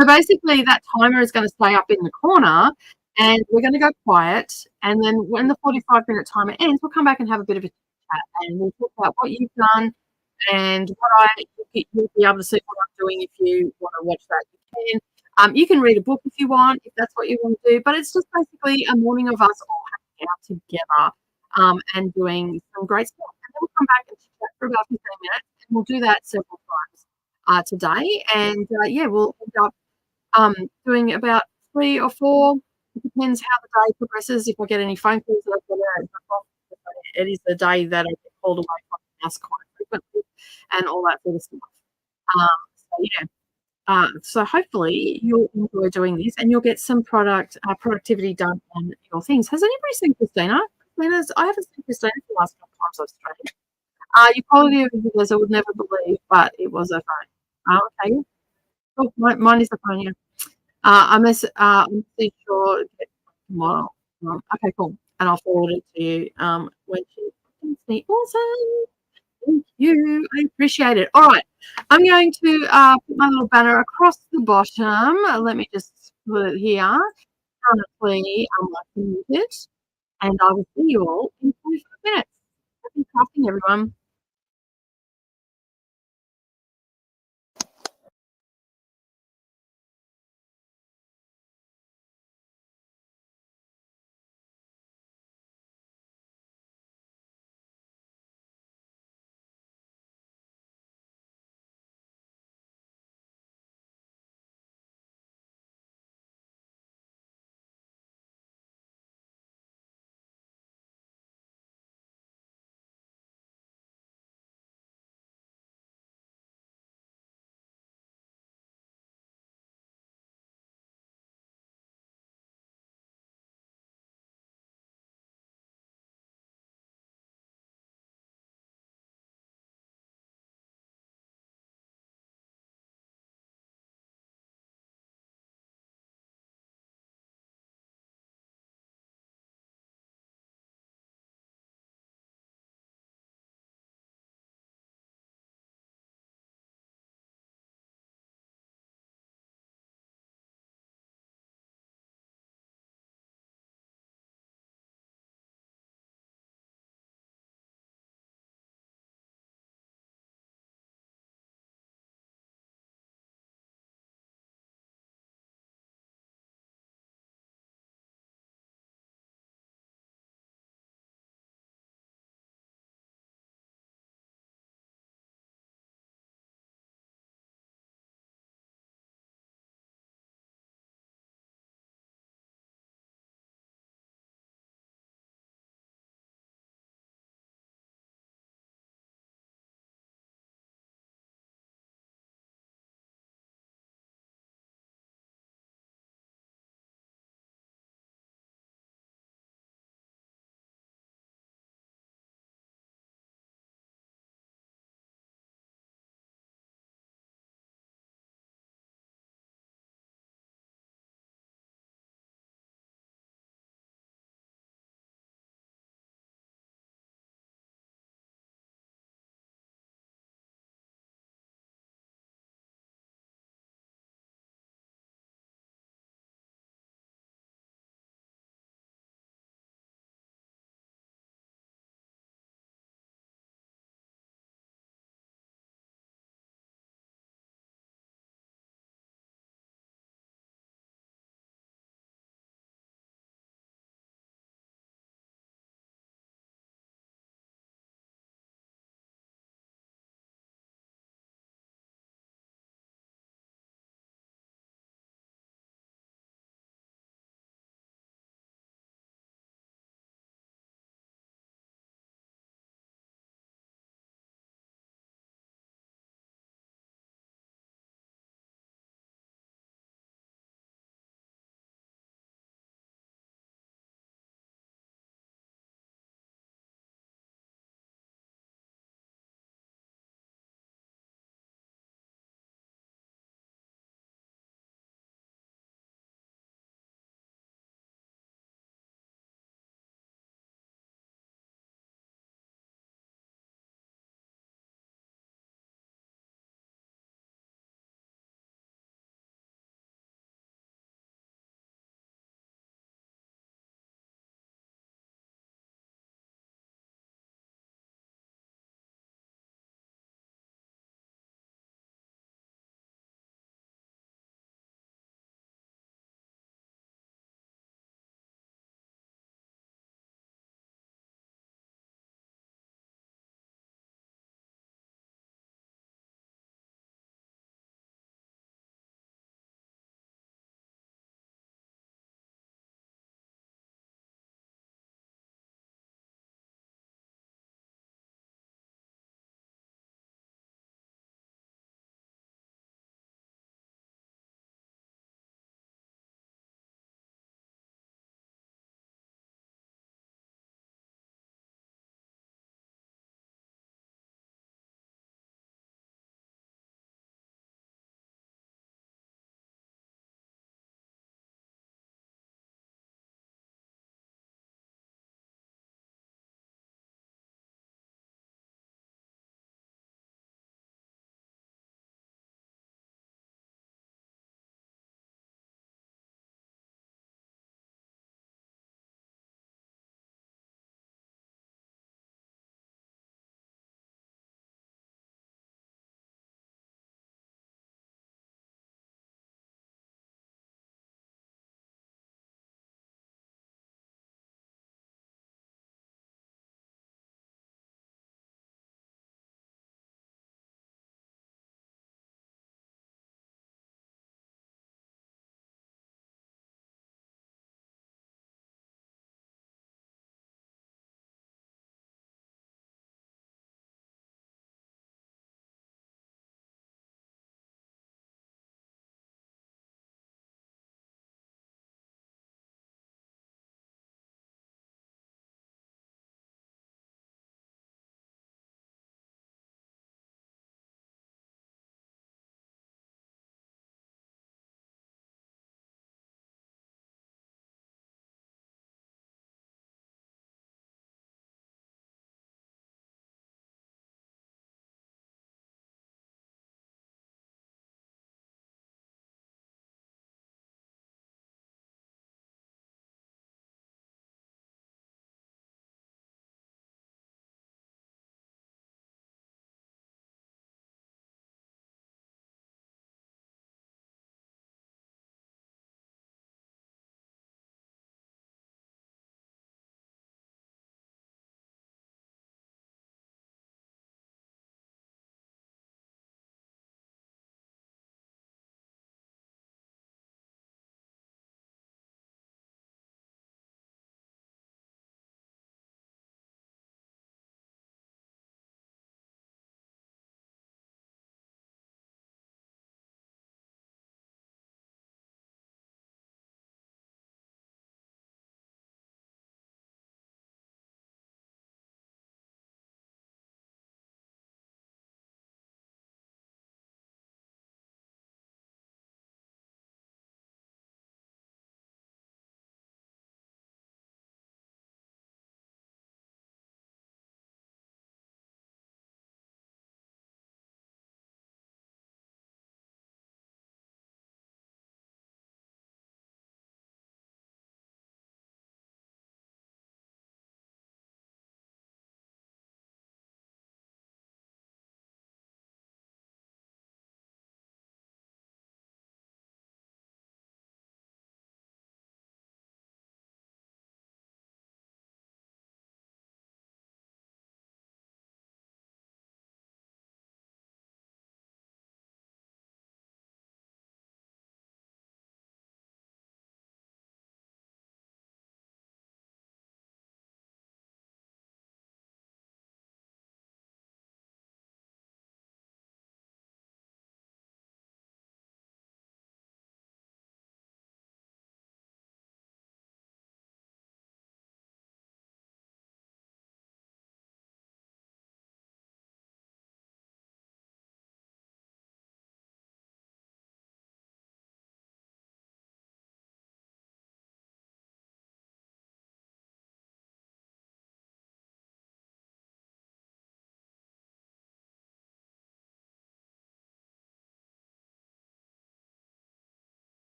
So basically, that timer is going to stay up in the corner and we're going to go quiet. And then when the 45-minute timer ends, we'll come back and have a bit of a chat and we'll talk about what you've done and you'll be able to see what I'm doing if you want to watch that. You can read a book if you want, if that's what you want to do. But it's just basically a morning of us all hanging out together. And doing some great stuff. And then we'll come back and chat for about 15 minutes, and we'll do that several times today. And yeah, we'll end up doing about 3 or 4. It depends how the day progresses. If I get any phone calls that I've got to, it is the day that I get called away from the house quite frequently, and all that sort of stuff. So yeah. So hopefully you'll enjoy doing this, and you'll get some productivity done on your things. Has anybody seen Christina? I haven't seen Christina for the last couple of times I've streamed. Your quality of videos I would never believe, but it was a phone. Okay. Oh, mine is the phone, yeah. I'm pretty sure tomorrow. Okay, cool. And I'll forward it to you when she sends me. Awesome. Thank you. I appreciate it. All right. I'm going to put my little banner across the bottom. Let me just put it here. Currently, I'm liking it. And I will see you all in 45 minutes. Happy crafting, everyone.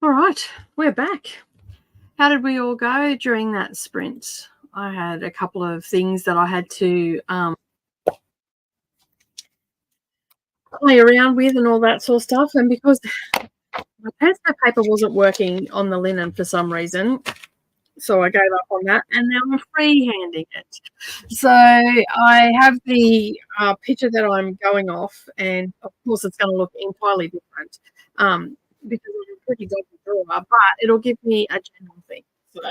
All right, we're back. How did we all go during that sprint? I had a couple of things that I had to play around with and all that sort of stuff. And because my transfer paper wasn't working on the linen for some reason, so I gave up on that, and now I'm freehanding it. So I have the picture that I'm going off, and of course it's going to look entirely different because I'm a pretty dodgy drawer, but it'll give me a general thing. So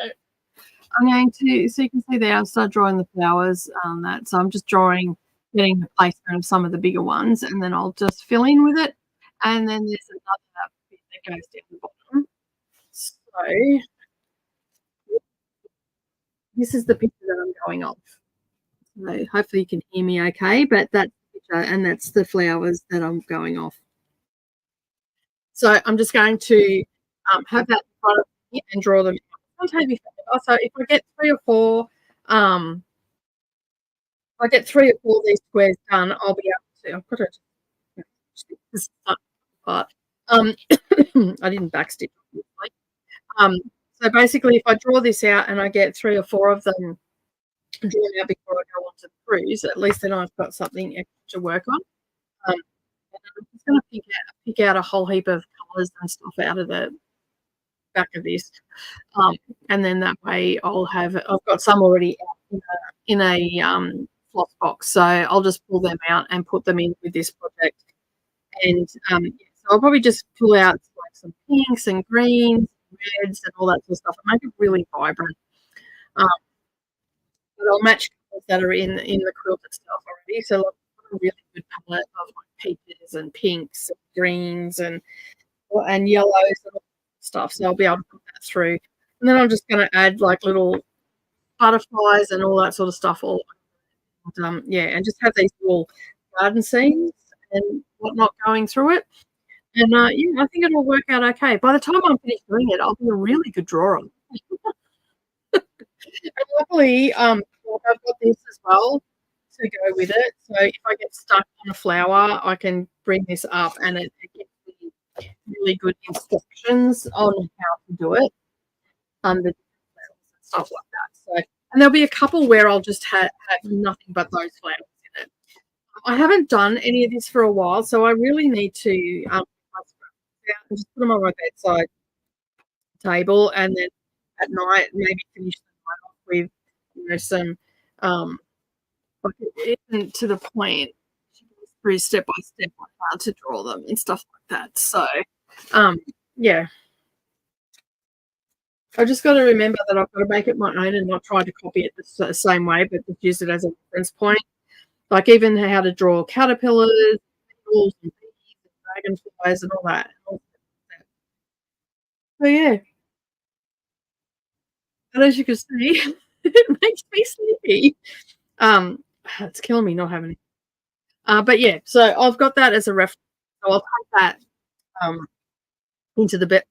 I'm going to, so you can see there, I'll start drawing the flowers on that. So I'm just drawing, getting the placement of some of the bigger ones, and then I'll just fill in with it. And then there's another bit that goes down the bottom. So this is the picture that I'm going off. So hopefully you can hear me okay, but that's the picture, and that's the flowers that I'm going off. So I'm just going to have that in front of me and draw them out. So if I get 3 or 4 if I get 3 or 4 of these squares done, I'll be able to. I've got to this part. I didn't backstitch. So basically, if I draw this out and I get 3 or 4 of them drawn out before I go on to the cruise, at least then I've got something extra to work on. And I'm just going to pick out a whole heap of colours and stuff out of the back of this, and then that way I've got some already out in a floss box, so I'll just pull them out and put them in with this project. And so I'll probably just pull out like some pinks and greens, reds, and all that sort of stuff, and make it really vibrant. But I'll match colours that are in the quilt itself already. So like a really good palette of like peaches and pinks and greens and yellows and all that stuff. So I'll be able to put that through. And then I'm just going to add like little butterflies and all that sort of stuff all. And, and just have these little garden scenes and whatnot going through it. And I think it'll work out okay. By the time I'm finished doing it, I'll be a really good drawer. And luckily, I've got this as well to go with it. So if I get stuck on a flower, I can bring this up, and it gives me really good instructions on how to do it. The different flowers and stuff like that. So, and there'll be a couple where I'll just have nothing but those flowers in it. I haven't done any of this for a while, so I really need to just put them on my bedside table, and then at night maybe finish the night off with some like it isn't to the point through step by step on how to draw them and stuff like that. So yeah, I just got to remember that I've got to make it my own and not try to copy it the same way, but just use it as a reference point. Like even how to draw caterpillars, beetles, and bees, and dragonflies, and all that. So yeah, and as you can see, it makes me sleepy. It's killing me not having it. But yeah, so I've got that as a reference. So I'll take that into the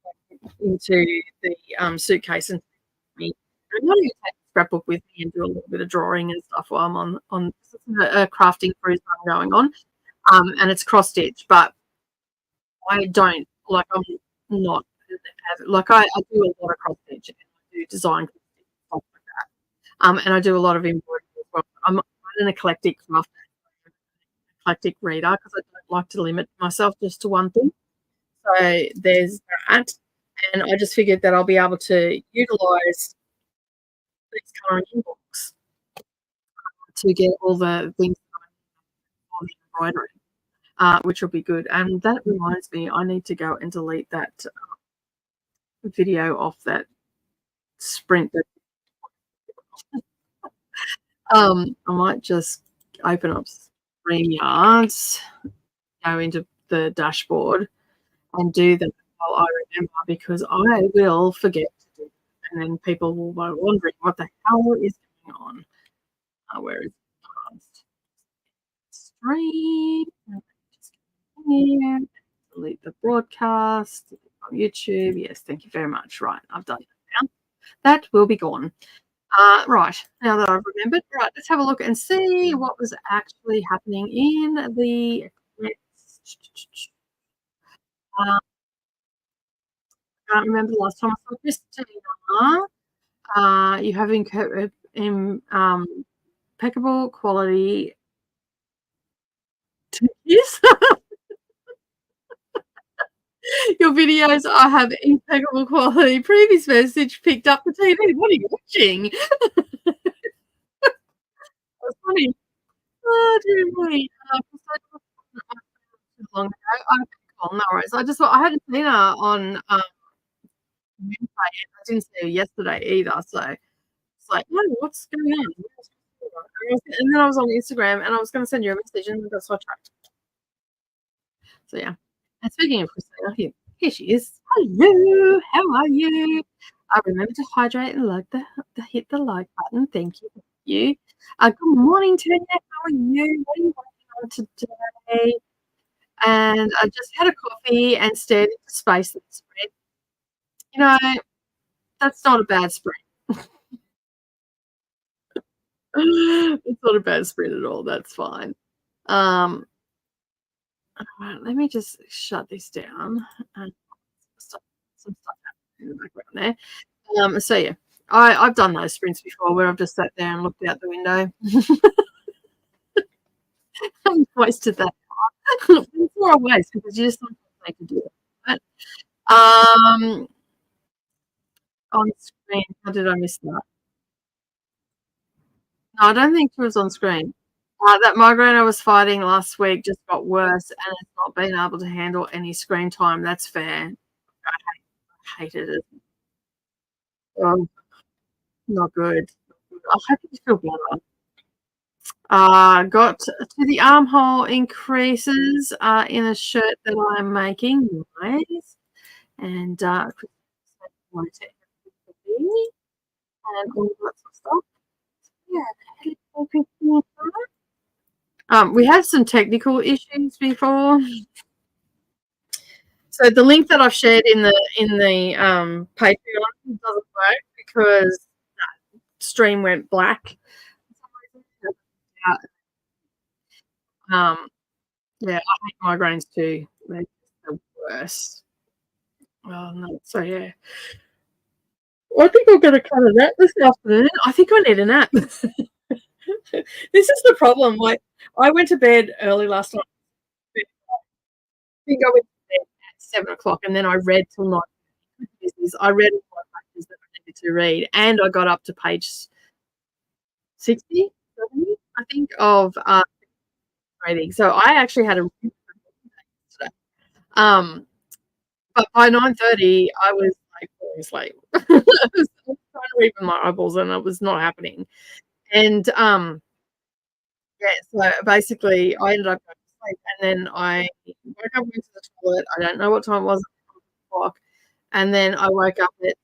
suitcase and me. I'm going to take the scrapbook with me and do a little bit of drawing and stuff while I'm on a crafting cruise I'm going on. And it's cross stitch, but I don't like. I'm not like I do a lot of cross stitch and I do design stuff like that. And I do a lot of embroidery as well. I'm an eclectic reader because I don't like to limit myself just to one thing. So there's that, and I just figured that I'll be able to utilise these colouring in books to get all the things on the embroidery, which will be good. And that reminds me, I need to go and delete that video off that sprint. I might just open up StreamYards, go into the dashboard, and do that while I remember, because I will forget to do it, and then people will be wondering what the hell is going on. Where is the past stream? Just here. Delete the broadcast on YouTube. Yes, thank you very much. Right, I've done that now. That will be gone. Right, now that I've remembered, right, let's have a look and see what was actually happening in the I can't remember the last time I saw Christina. You have impeccable quality yes. Your videos I have impeccable quality. Previous message picked up the TV. What are you watching? That's funny. Oh, dear me. Too long ago. Okay, cool. No worries. I hadn't seen her on Wednesday. I didn't see her yesterday either. So it's like, oh, what's going on? And then I was on Instagram and I was going to send you a message and that's what I tried. So yeah. And speaking of Christina, here she is. Hello, how are you? Remember to hydrate and hit the like button. Thank you. Thank you. Good morning, Tanya. How are you? What are you working on today? And I just had a coffee and stared into space and spread. You know, that's not a bad spread. It's not a bad spread at all. That's fine. All right, let me just shut this down and stop some stuff happening in the background there. So yeah, I've done those sprints before where I've just sat there and looked out the window. I've wasted that time. It's more a waste because you just don't need to do it. Right? On screen, how did I miss that? No, I don't think she was on screen. That migraine I was fighting last week just got worse, and it's not been able to handle any screen time. That's fair. I hated it. Not good. I hope you feel better. Got to the armhole increases in a shirt that I'm making. Nice. And wanted to and all that sort of stuff. Yeah. We had some technical issues before. So the link that I've shared in the Patreon doesn't work because that stream went black. Yeah, I hate migraines too. They're the worst. Oh no, so yeah. I think I'm going to cut a nap this afternoon. I think I need a nap. This is the problem. Like, I went to bed early last night. I think I went to bed at 7 o'clock, and then I read till 9. I read all my pages that I needed to read, and I got up to page 60, 70, I think, of reading. So I actually had a really good day today. But by 9:30, I was like falling asleep. I was trying to read with my eyeballs, and it was not happening. And yeah, so basically, I ended up going to sleep, and then I woke up, went to the toilet. I don't know what time it was, o'clock, and then I woke up at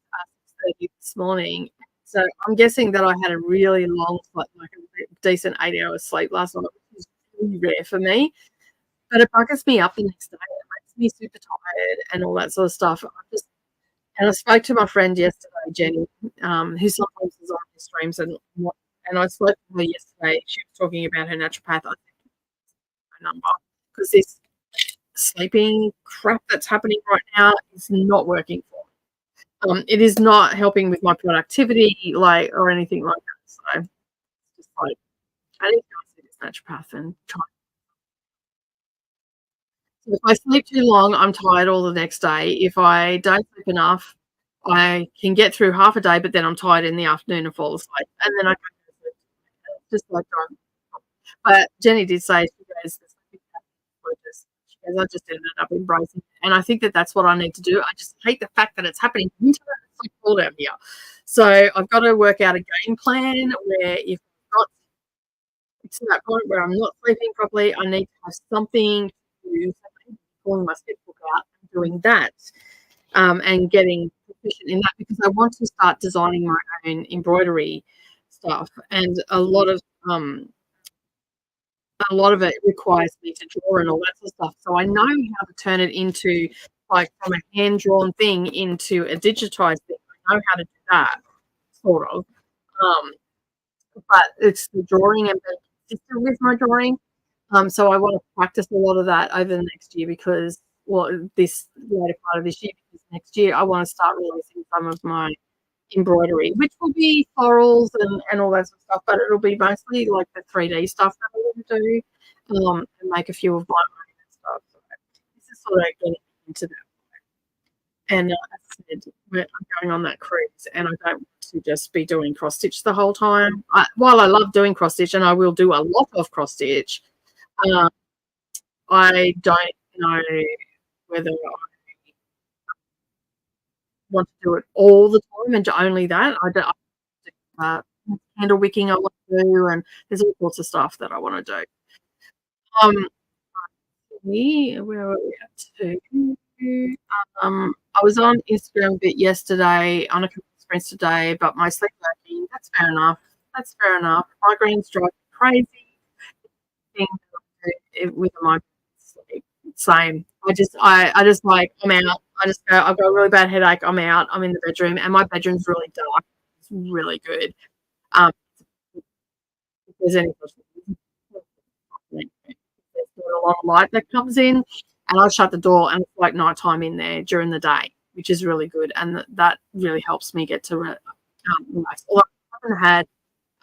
6:30 this morning. So I'm guessing that I had a really long sleep, like a decent 8 hours sleep last night, which is really rare for me. But it buggers me up the next day. It makes me super tired and all that sort of stuff. I spoke to my friend yesterday, Jenny, who sometimes is on his streams, and I spoke to her yesterday. She was talking about her naturopath. I think her number because this sleeping crap that's happening right now is not working for me. It is not helping with my productivity, or anything like that. So, just like I need to go see this naturopath and try. So if I sleep too long, I'm tired all the next day. If I don't sleep enough, I can get through half a day, but then I'm tired in the afternoon and fall asleep, and then I can't go to sleep. Just like driving. But Jenny did say, she goes, "The sleeping gorgeous." She goes, "I just ended up embracing it." And I think that that's what I need to do. I just hate the fact that it's happening winter. It's like cold out here. So I've got to work out a game plan where if I've got to that point where I'm not sleeping properly, I need to have something to do. So pulling my sketchbook out and doing that, and getting proficient in that because I want to start designing my own embroidery stuff, and a lot of it requires me to draw and all that sort of stuff. So I know how to turn it into, like, from a hand drawn thing into a digitized thing. I know how to do that. sort of. But it's the drawing and being consistent with my drawing. So I want to practice a lot of that over the next year because, well, this later part of this year, because next year I want to start releasing some of my embroidery, which will be florals and all that sort of stuff, but it'll be mostly like the 3D stuff that I want to do, and make a few of my own and stuff. So this is sort of getting into that. And as I said, I'm going on that cruise, and I don't want to just be doing cross stitch the whole time. While I love doing cross stitch, and I will do a lot of cross stitch, I don't know whether I want to do it all the time and only that. I don't. Candle wicking I want to do, and there's all sorts of stuff that I want to do. Where are we at to? I was on Instagram a bit yesterday, on a couple of sprints today, but my sleep working. That's fair enough. That's fair enough. Migraines drive me crazy. With my sleep, same. I just like, I'm out. I just go, I've got a really bad headache. I'm out. I'm in the bedroom, and my bedroom's really dark. It's really good. If there's any question, there's a lot of light that comes in, and I shut the door, and it's like nighttime in there during the day, which is really good, and that really helps me get to relax. Although I haven't had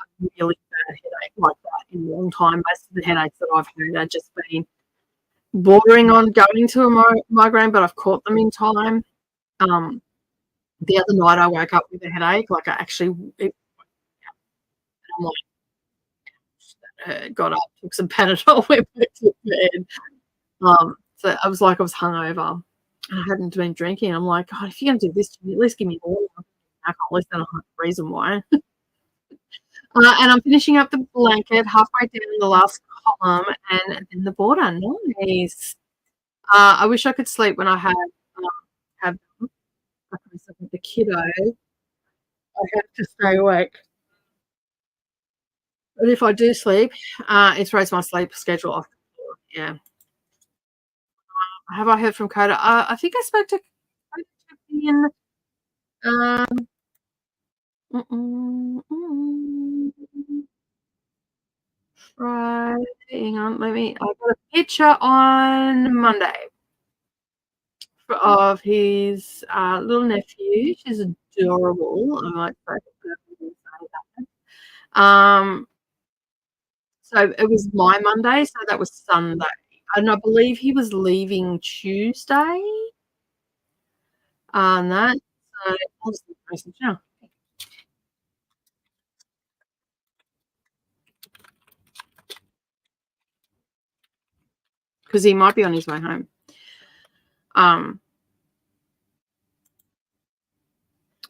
a really bad headache like that in a long time. Most of the headaches that I've had are just been bordering on going to a migraine, but I've caught them in time. The other night I woke up with a headache, like I'm like, got up, took some Panadol, went back to bed. So I was like, I was hungover, and I hadn't been drinking. I'm like, God, if you're going to do this to me, at least give me water. Alcohol, at least I don't have a reason why. And I'm finishing up the blanket, halfway down the last column, and then the border. Nice. I wish I could sleep when I have the kiddo. I have to stay awake. But if I do sleep, it throws my sleep schedule off. Yeah. Have I heard from Coda? I think I spoke to Ian. Right. Hang on. I got a picture on Monday of his little nephew. She's adorable. I might say that. So it was my Monday, so that was Sunday. And I believe he was leaving Tuesday. On that. So I'll just message now. Because he might be on his way home.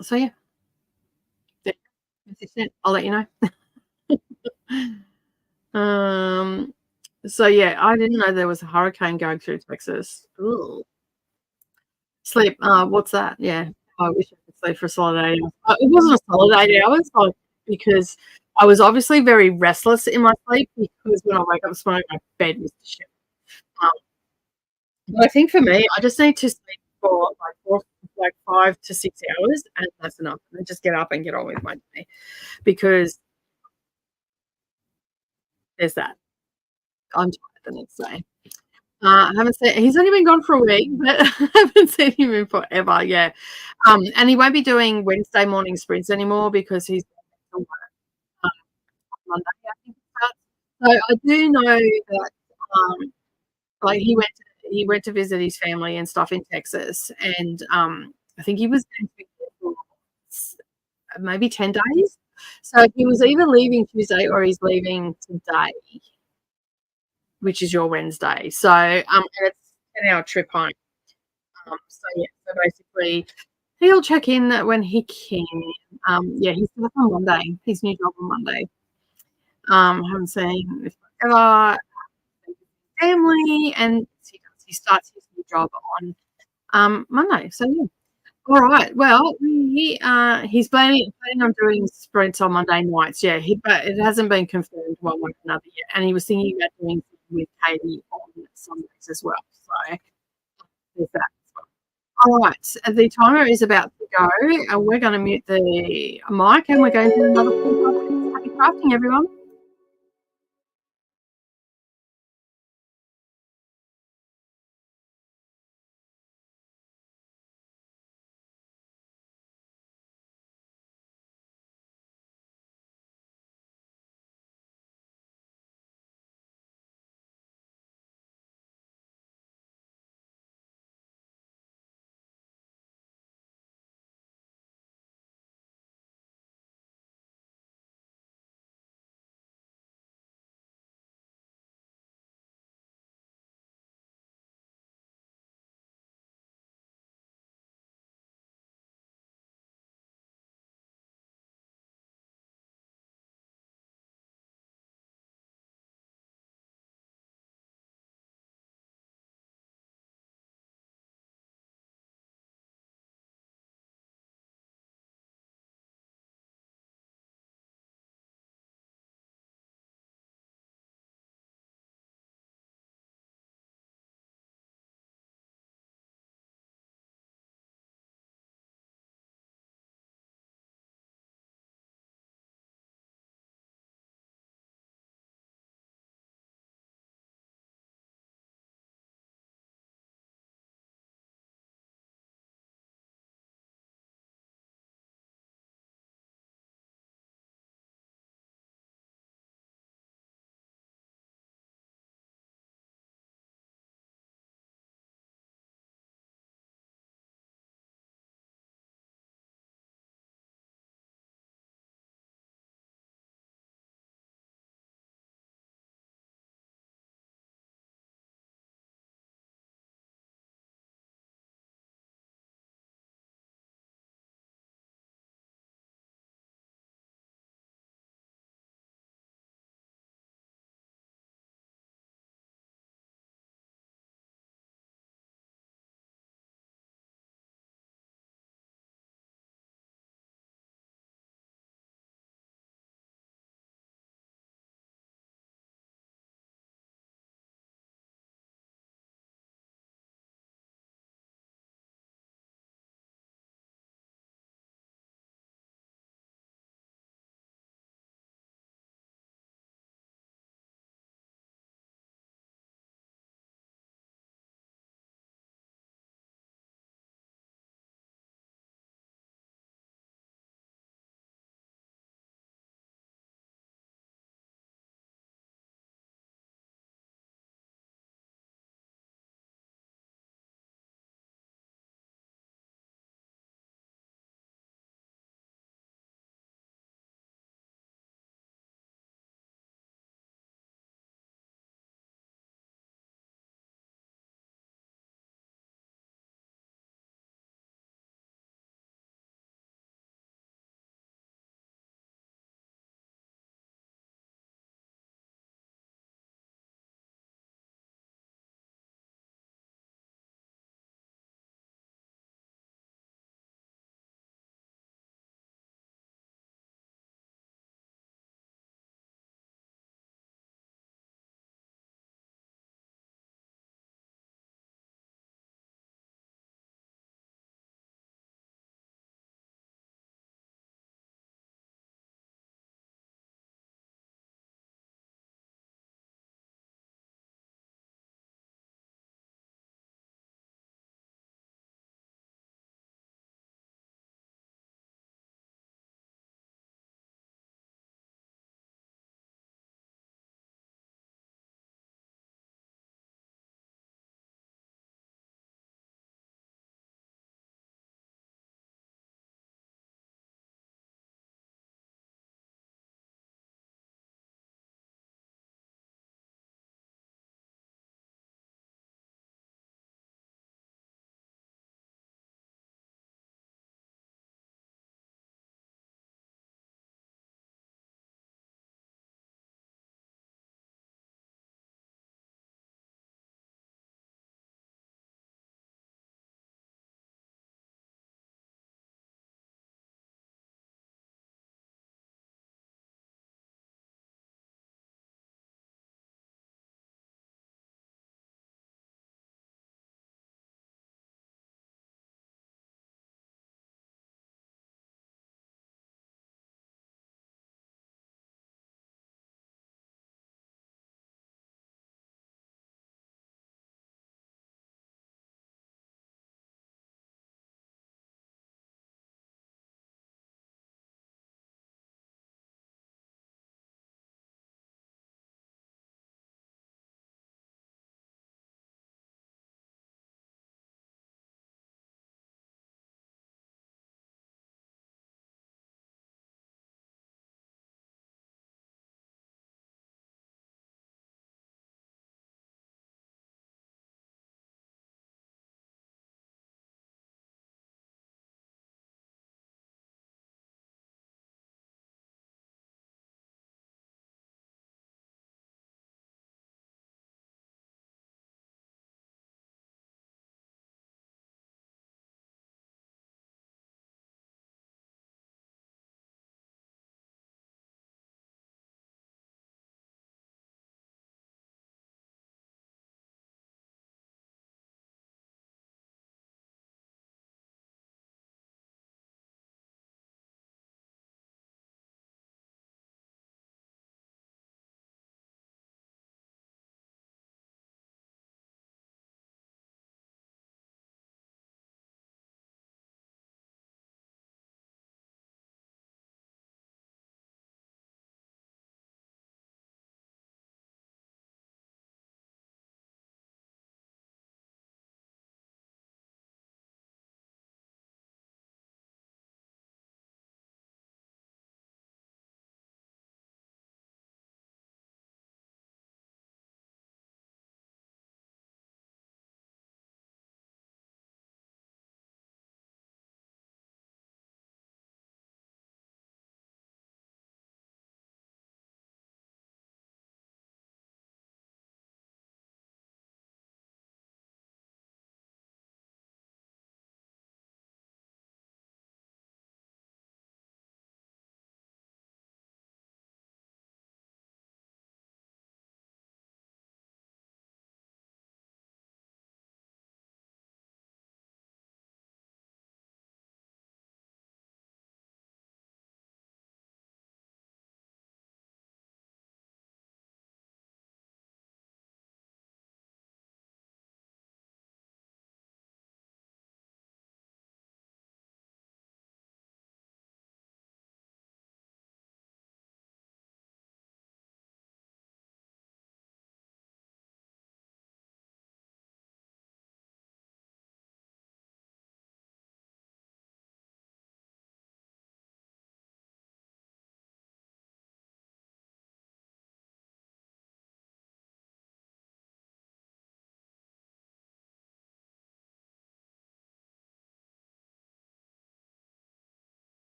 So yeah. I'll let you know. So yeah, I didn't know there was a hurricane going through Texas. Ooh. Sleep. What's that? Yeah. I wish I could sleep for a solid 8 hours. It wasn't a solid 8 hours, like, because I was obviously very restless in my sleep, because when I wake up this morning, my bed was shit. But I think for me, I just need to sleep for like 5 to 6 hours, and that's enough. And just get up and get on with my day, because there's that. I'm tired the next day. I haven't seen. He's only been gone for a week, but I haven't seen him in forever. Yeah, and he won't be doing Wednesday morning sprints anymore because he's Monday. I think it starts. So I do know that, like, he went to visit his family and stuff in Texas, and I think he was going to be there for maybe 10 days. So he was either leaving Tuesday or he's leaving today, which is your Wednesday. So and it's an 10-hour trip home. So yeah, so basically he'll check in when he can. Yeah, he's back on Monday. His new job on Monday. Haven't seen if ever family, and he starts his new job on Monday. So yeah. All right. Well, he's planning on doing sprints on Monday nights. Yeah, but it hasn't been confirmed one way or another yet. And he was thinking about doing something with Katie on Sundays as well. So there's that as well. All right, the timer is about to go, and we're going to mute the mic, and we're going to do another 45 minutes. Happy crafting, everyone.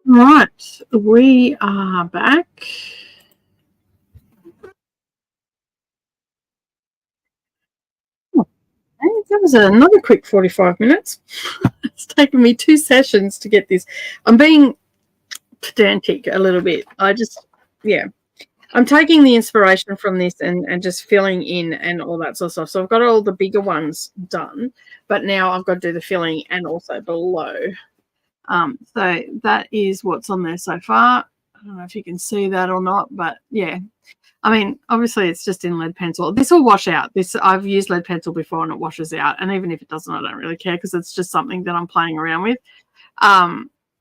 Right, we are back. That was another quick 45 minutes. It's taken me 2 sessions to get this. I'm being pedantic a little bit. Yeah. I'm taking the inspiration from this and just filling in and all that sort of stuff. So I've got all the bigger ones done, but now I've got to do the filling and also below. So that is what's on there so far. I don't know if you can see that or not, but yeah. I mean, obviously it's just in lead pencil. This will wash out. I've used lead pencil before and it washes out. And even if it doesn't, I don't really care because it's just something that I'm playing around with.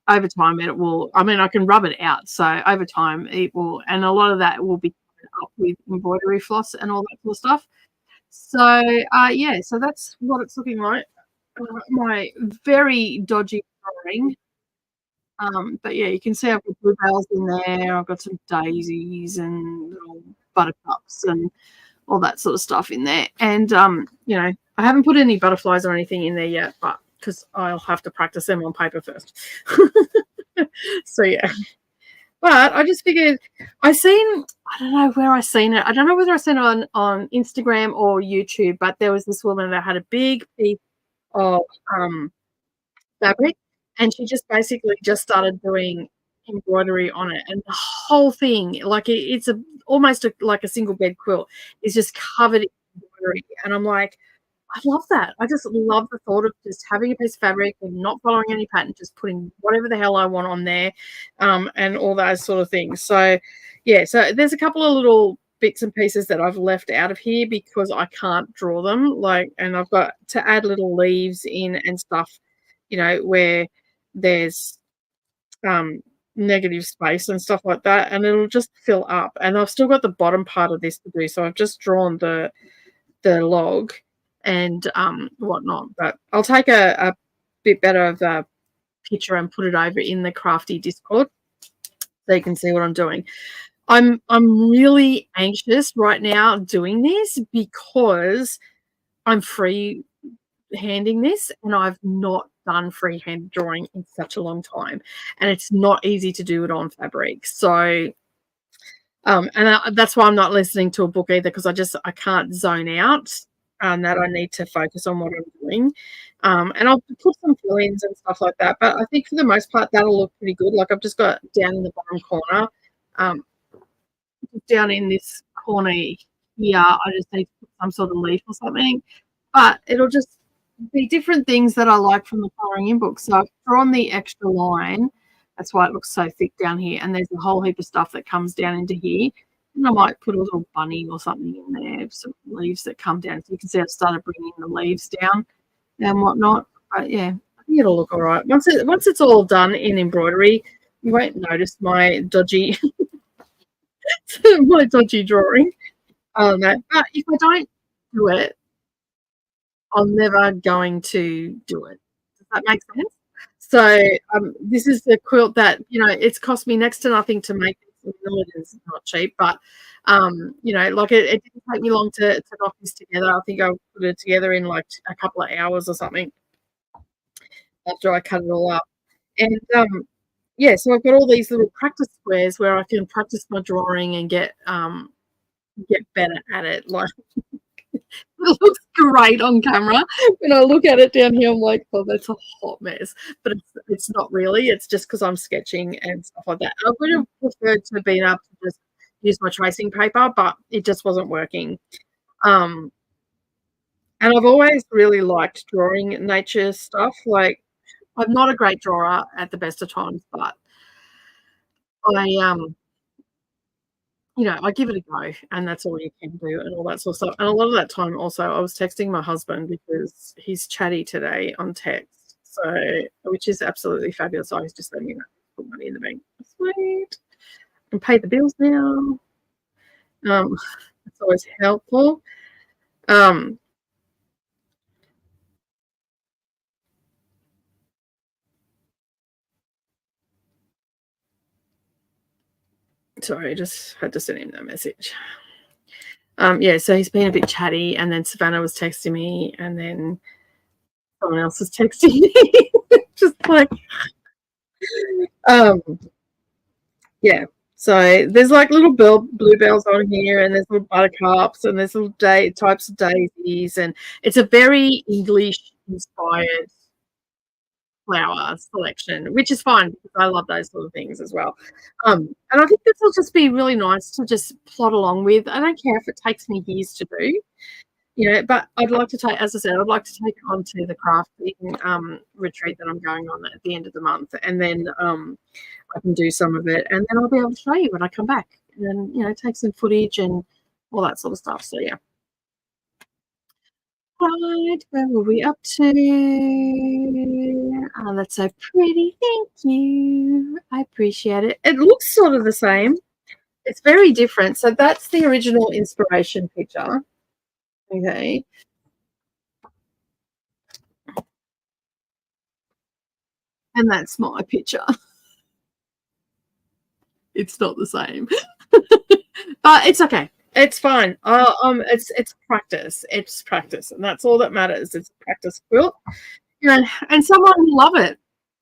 Over time it will, I mean, I can rub it out. So over time it will, and a lot of that will be covered up with embroidery floss and all that sort of stuff. So yeah, so that's what it's looking like. My very dodgy drawing. But yeah, you can see I've got bluebells in there. I've got some daisies and little buttercups and all that sort of stuff in there. And you know, I haven't put any butterflies or anything in there yet, but because I'll have to practice them on paper first. So yeah. But I just figured I don't know where I seen it. I don't know whether I seen it on Instagram or YouTube, but there was this woman that had a big piece of fabric, and she just basically just started doing embroidery on it, and the whole thing, like it's almost like a single bed quilt, is just covered in embroidery. And I'm like, I love that. I just love the thought of just having a piece of fabric and not following any pattern, just putting whatever the hell I want on there, and all those sort of things. So yeah, so there's a couple of little bits and pieces that I've left out of here because I can't draw them, like, and I've got to add little leaves in and stuff, you know, where there's negative space and stuff like that, and it'll just fill up. And I've still got the bottom part of this to do, so I've just drawn the log and whatnot. But I'll take a bit better of a picture and put it over in the crafty Discord so you can see what I'm doing. I'm really anxious right now doing this because I'm free handing this, and I've not done freehand drawing in such a long time, and it's not easy to do it on fabric. So that's why I'm not listening to a book either, because I can't zone out, that I need to focus on what I'm doing. And I'll put some fill-ins and stuff like that, but I think for the most part that'll look pretty good. Like I've just got down in the bottom corner, down in this corner here, I just need to put some sort of leaf or something, but it'll just be different things that I like from the colouring in book. So I've drawn the extra line. That's why it looks so thick down here. And there's a whole heap of stuff that comes down into here. And I might put a little bunny or something in there, some leaves that come down. So you can see I've started bringing the leaves down and whatnot. But yeah, I think it'll look all right. Once it's all done in embroidery, you won't notice my dodgy my dodgy drawing on that. But if I don't do it, I'm never going to do it. Does that make sense? So this is the quilt that, you know, it's cost me next to nothing to make this. It's not cheap, but you know, like it didn't take me long to knock this together. I think I put it together in like a couple of hours or something after I cut it all up. And yeah, so I've got all these little practice squares where I can practice my drawing and get better at it. Like it looks great on camera. When I look at it down here, I'm like, oh, that's a hot mess. But it's not really. It's just because I'm sketching and stuff like that. I would have preferred to have been able to just use my tracing paper, but it just wasn't working. And I've always really liked drawing nature stuff. Like, I'm not a great drawer at the best of times, but I you know, I give it a go, and that's all you can do and all that sort of stuff. And a lot of that time also I was texting my husband because he's chatty today on text. So, which is absolutely fabulous. So he's just letting me know, put money in the bank. Sweet. And pay the bills now. It's always helpful. Sorry, I just had to send him that message. Yeah, so he's been a bit chatty, and then Savannah was texting me, and then someone else is texting me. Just like, yeah. So there's like little bluebells on here, and there's little buttercups, and there's little types of daisies, and it's a very English inspired flower selection, which is fine because I love those sort of things as well. And I think this will just be really nice to just plot along with. I don't care if it takes me years to do, but I'd like to take, as I said, I'd like to take it onto the crafting retreat that I'm going on at the end of the month, and then I can do some of it, and then I'll be able to show you when I come back, and then take some footage and all that sort of stuff. So yeah. Right, where were we up to? Oh, that's so pretty. Thank you. I appreciate it. It looks sort of the same. It's very different. So that's the original inspiration picture. Okay. And that's my picture. It's not the same. But it's okay. It's fine. It's practice. It's practice, and that's all that matters. It's a practice quilt, and someone will love it,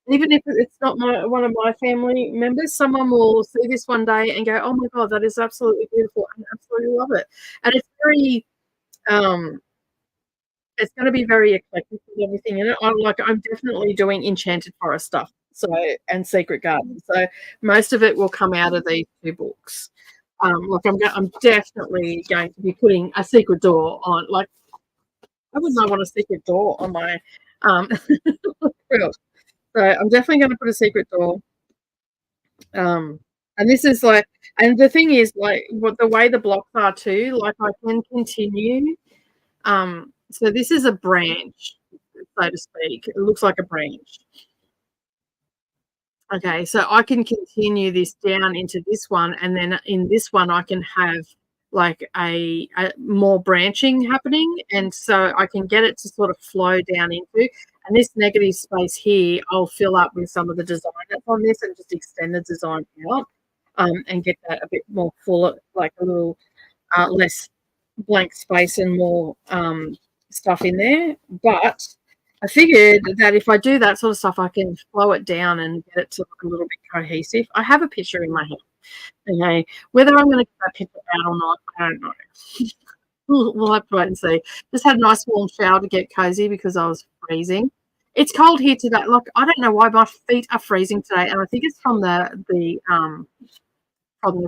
even if it's not one of my family members. Someone will see this one day and go, "Oh my god, that is absolutely beautiful!" and absolutely love it. And it's very, it's going to be very eclectic with everything in it. I'm definitely doing Enchanted Forest stuff, and Secret Garden. So most of it will come out of these two books. I'm definitely going to be putting a secret door on. Like, I would not want a secret door on my quilt. So I'm definitely going to put a secret door. And this is like, and the thing is, like, what the way the blocks are too. Like, I can continue. So this is a branch, so to speak. It looks like a branch. Okay, so I can continue this down into this one, and then in this one I can have like a more branching happening, and so I can get it to sort of flow down into. And this negative space here, I'll fill up with some of the design that's on this, and just extend the design out, and get that a bit more full, like a little less blank space and more stuff in there. But I figured that if I do that sort of stuff, I can flow it down and get it to look a little bit cohesive. I have a picture in my head. Okay, whether I'm going to get that picture out or not, I don't know. We'll have to wait and see. Just had a nice warm shower to get cozy because I was freezing. It's cold here today. Look, I don't know why my feet are freezing today, and I think it's from the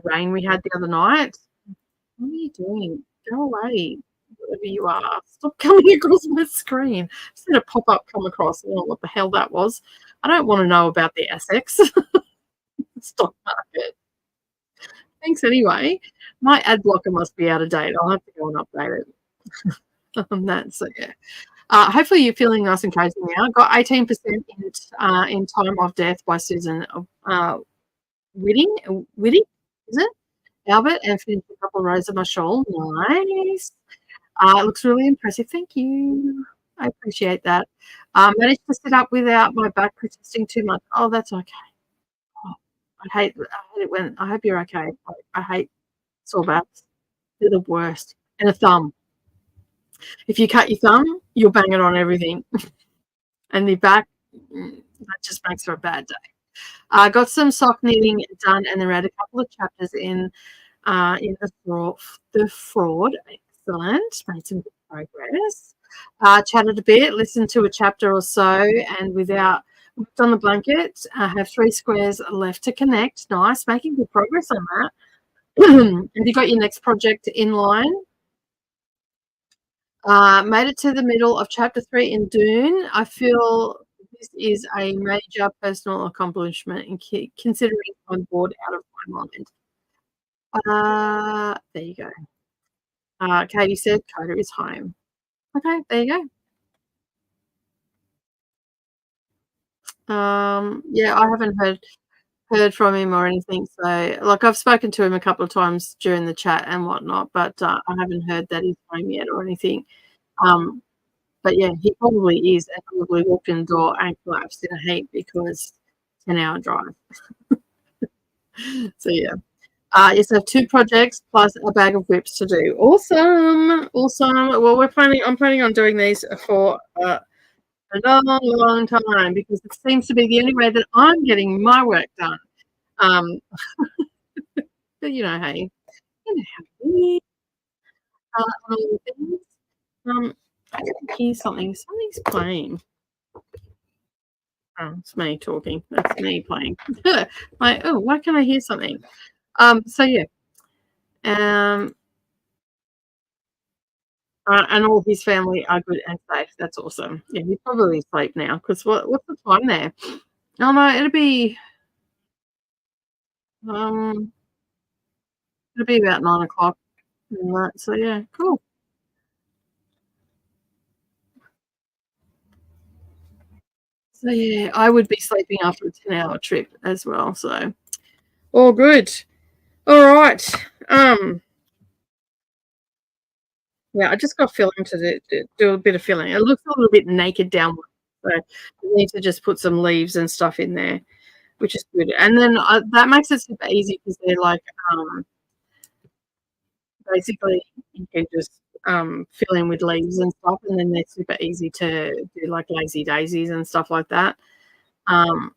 rain we had the other night. What are you doing? Go away. Whatever you are, stop coming across my screen. I've seen a pop-up come across. I don't know what the hell that was. I don't want to know about the Essex stock market. Thanks anyway. My ad blocker must be out of date. I'll have to go and update it. That's yeah. Hopefully you're feeling nice and cozy now. Got 18% in Time of Death by Susan Whitting, is it? Albert, and finished a couple of rows of my shawl. Nice. It looks really impressive. Thank you. I appreciate that. Managed to sit up without my back protesting too much. Oh, that's okay. Oh, I hate it when. I hope you're okay. I hate sore backs. They're the worst. And a thumb. If you cut your thumb, you'll bang it on everything. And the back, that just makes for a bad day. I got some sock knitting done, and then read a couple of chapters in the fraud. Excellent. Made some good progress. Chatted a bit, listened to a chapter or so, and without worked on the blanket. I have 3 squares left to connect. Nice, making good progress on that. Have you got your next project in line? Made it to the middle of chapter 3 in Dune. I feel this is a major personal accomplishment, in considering I'm bored out of my mind. There you go. Katie said Coda is home. Okay, there you go. Yeah, I haven't heard from him or anything. So, like, I've spoken to him a couple of times during the chat and whatnot, but I haven't heard that he's home yet or anything. But yeah, he probably is, and probably walked in the door and collapsed in a heap because 10-hour drive. So yeah. Yes, I have 2 projects plus a bag of whips to do. Awesome. Well, I'm planning on doing these for a long, long time because it seems to be the only way that I'm getting my work done. Um, but hey, how it is, and all the things. I can hear something. Something's playing. Oh, it's me talking. That's me playing. Why can't I hear something? So yeah. And all his family are good and safe. That's awesome. Yeah, he's probably asleep now because what's the time there? Oh no, um it'll be about 9 o'clock. So yeah, cool. So yeah, I would be sleeping after a 10-hour trip as well. So all good. All right. Um, yeah, I just got filling to do a bit of filling. It looks a little bit naked downward, so I need to just put some leaves and stuff in there, which is good. And then that makes it super easy because they're like basically you can just fill in with leaves and stuff, and then they're super easy to do like lazy daisies and stuff like that. Um,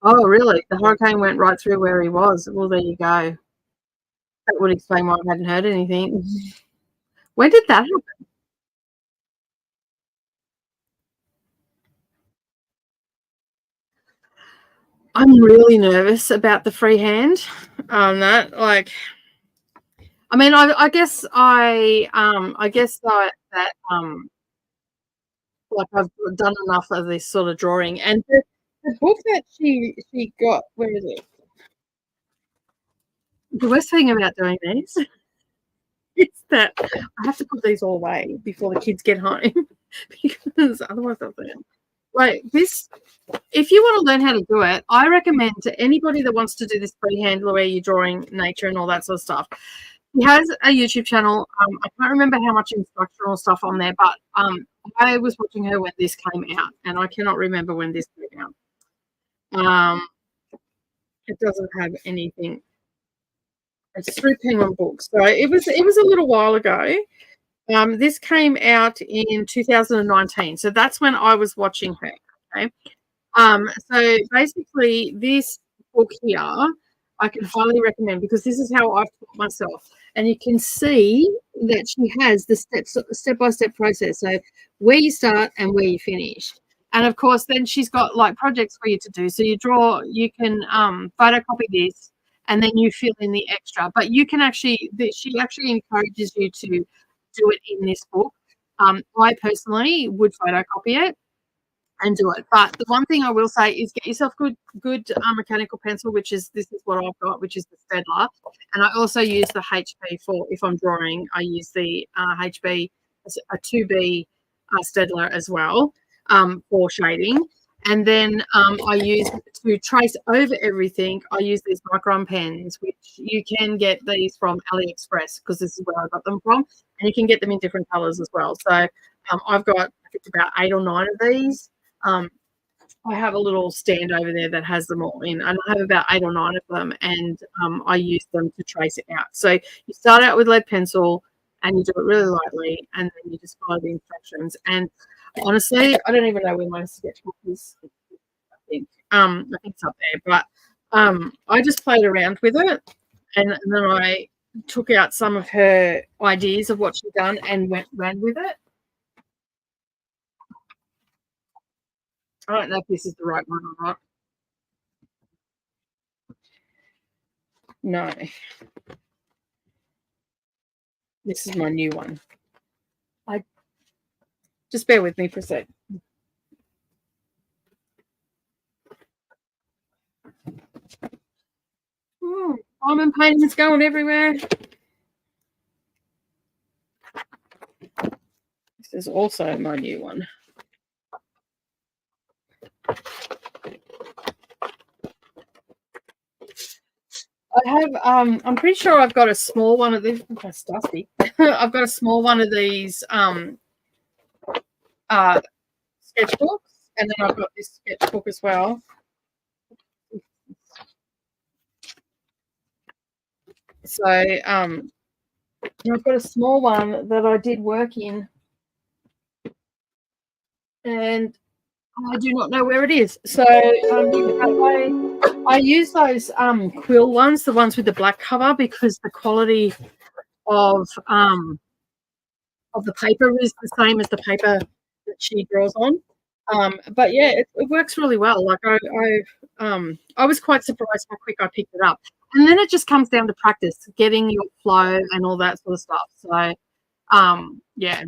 oh, really? The hurricane went right through where he was. Well, there you go. That would explain why I hadn't heard anything. When did that happen? I'm really nervous about the freehand on that. Like, I mean, I guess that like I've done enough of this sort of drawing, and the book that she got, where is it? The worst thing about doing these is that I have to put these all away before the kids get home because otherwise they'll learn. Like this, if you want to learn how to do it, I recommend to anybody that wants to do this freehand where you're drawing nature and all that sort of stuff. He has a YouTube channel. I can't remember how much instructional stuff on there, but I was watching her when this came out, and I cannot remember when this came out. It doesn't have anything. It's through Penguin Books, so it was a little while ago. This came out in 2019, so that's when I was watching her. Okay. So basically, this book here, I can highly recommend because this is how I've taught myself, and you can see that she has the step by step process. So where you start and where you finish, and of course, then she's got like projects for you to do. So you can photocopy this, and then you fill in the extra. But you can she actually encourages you to do it in this book. I personally would photocopy it and do it. But the one thing I will say is get yourself good mechanical pencil, this is what I've got, which is the Stedler. And I also use the HB for if I'm drawing. I use the HB, a 2B Stedler as well for shading. And then I use to trace over everything. I use these micron pens, which you can get these from AliExpress because this is where I got them from, and you can get them in different colors as well. So I've got about 8 or 9 of these. I have a little stand over there that has them all in, and I have about 8 or 9 of them, and I use them to trace it out. So you start out with lead pencil, and you do it really lightly, and then you just follow the instructions. And honestly, I don't even know where my sketchbook is. I think it's up there, but I just played around with it, and then I took out some of her ideas of what she'd done and ran with it. I don't know if this is the right one or not. No. This is my new one. Just bear with me for a sec. Diamond painting is going everywhere. This is also my new one. I have, I'm pretty sure I've got a small one of these. That's dusty. I've got a small one of these sketchbooks, and then I've got this sketchbook as well. So I've got a small one that I did work in and I do not know where it is. So I use those quill ones, the ones with the black cover, because the quality of the paper is the same as the paper that she draws on. But yeah, it works really well. Like I was quite surprised how quick I picked it up. And then it just comes down to practice, getting your flow and all that sort of stuff. So yeah.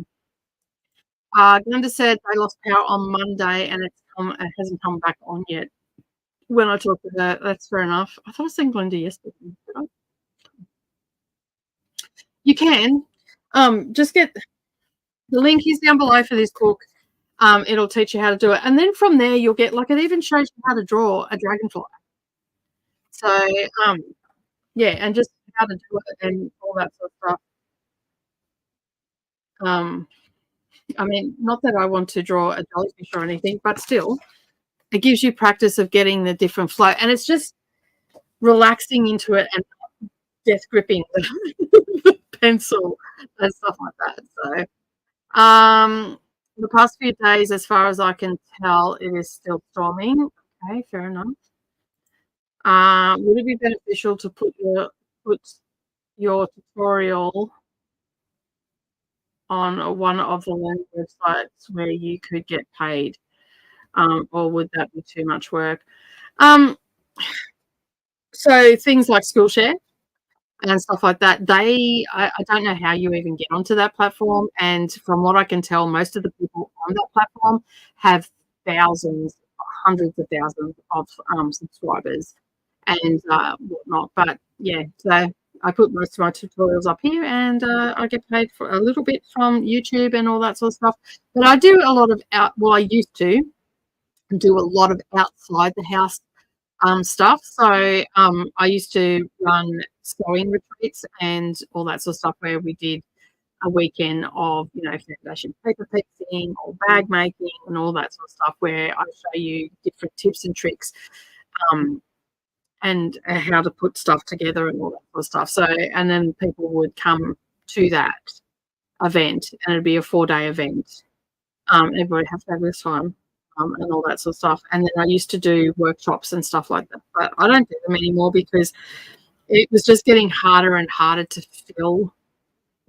Glenda said they lost power on Monday and it hasn't come back on yet. When I talked to her, that's fair enough. I thought I was saying Glenda yesterday. You can just get the link is down below for this book. It'll teach you how to do it, and then from there you'll get like it even shows you how to draw a dragonfly. So yeah, and just how to do it and all that sort of stuff. I mean, not that I want to draw a jellyfish or anything, but still, it gives you practice of getting the different flow, and it's just relaxing into it and death gripping the pencil and stuff like that. So, the past few days, as far as I can tell, it is still storming. Okay, fair enough. Would it be beneficial to put your tutorial on one of the learning websites where you could get paid, or would that be too much work? So things like Skillshare and stuff like that, I don't know how you even get onto that platform. And from what I can tell, most of the people on that platform have thousands, hundreds of thousands of subscribers and whatnot. But yeah, so I put most of my tutorials up here, and I get paid for a little bit from YouTube and all that sort of stuff. But I do a lot of I used to do a lot of outside the house stuff. So I used to run sewing retreats and all that sort of stuff where we did a weekend of, foundation paper piecing or bag making and all that sort of stuff where I show you different tips and tricks and how to put stuff together and all that sort of stuff. So, and then people would come to that event and it'd be a 4-day event. Everybody have fabulous time. And all that sort of stuff. And then I used to do workshops and stuff like that, but I don't do them anymore because it was just getting harder and harder to fill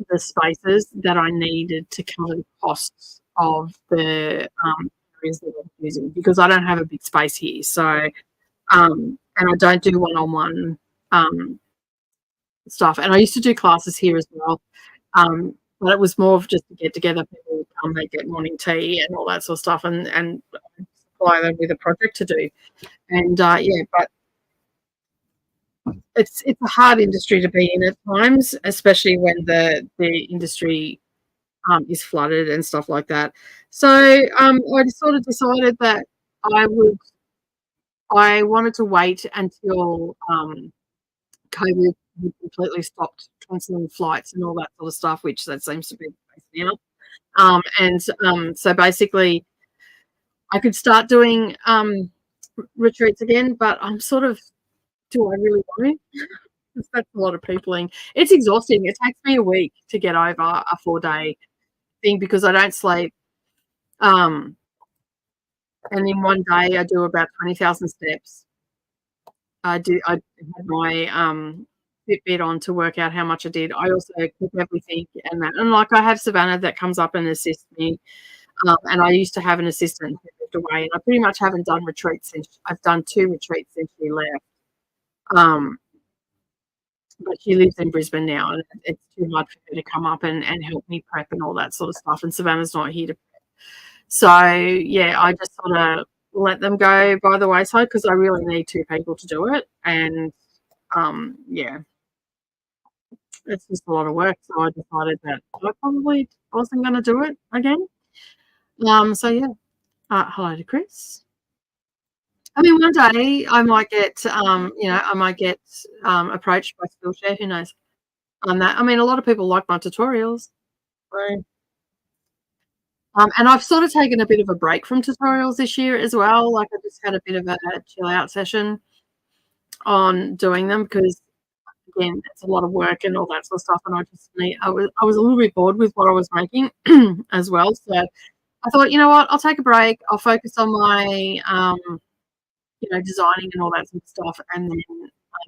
the spaces that I needed to cover the costs of the areas that I'm using, because I don't have a big space here. So, and I don't do one-on-one stuff. And I used to do classes here as well. But it was more of just to get together, people would come, they get morning tea and all that sort of stuff, and supply them with a project to do. And yeah, but it's a hard industry to be in at times, especially when the industry is flooded and stuff like that. So I sort of decided that I wanted to wait until COVID completely stopped cancelling flights and all that sort of stuff, which that seems to be the case now. And so basically I could start doing retreats again, but I'm sort of, do I really want to? That's a lot of peopling. It's exhausting. It takes me a week to get over a 4-day thing because I don't sleep. And in one day I do about 20,000 steps. I had my Fitbit on to work out how much I did. I also cook everything and that. And like I have Savannah that comes up and assists me. And I used to have an assistant who moved away. And I pretty much haven't done retreats since I've done 2 retreats since she left. But she lives in Brisbane now, and it's too hard for her to come up and help me prep and all that sort of stuff. And Savannah's not here to prep. So yeah, I just sort of let them go by the wayside because I really need 2 people to do it. And yeah, it's just a lot of work. So I decided that I probably wasn't going to do it again. So yeah, hello to Chris. I mean, one day I might get, I might get approached by Skillshare. Who knows? On that, I mean, a lot of people like my tutorials. So, and I've sort of taken a bit of a break from tutorials this year as well. Like I just had a bit of a chill out session on doing them because, again, it's a lot of work and all that sort of stuff. And I was a little bit bored with what I was making as well. So I thought, you know what, I'll take a break. I'll focus on my, designing and all that sort of stuff. And then,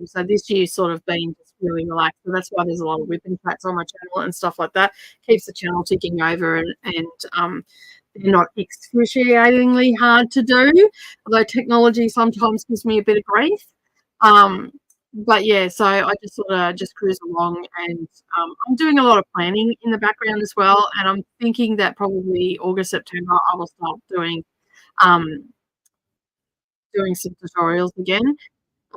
so this year's sort of been just really relaxed. So that's why there's a lot of whipping chats on my channel and stuff like that. Keeps the channel ticking over, and they're not excruciatingly hard to do, although technology sometimes gives me a bit of grief. But yeah, so I just sort of just cruise along, and I'm doing a lot of planning in the background as well. And I'm thinking that probably August, September, I will start doing some tutorials again,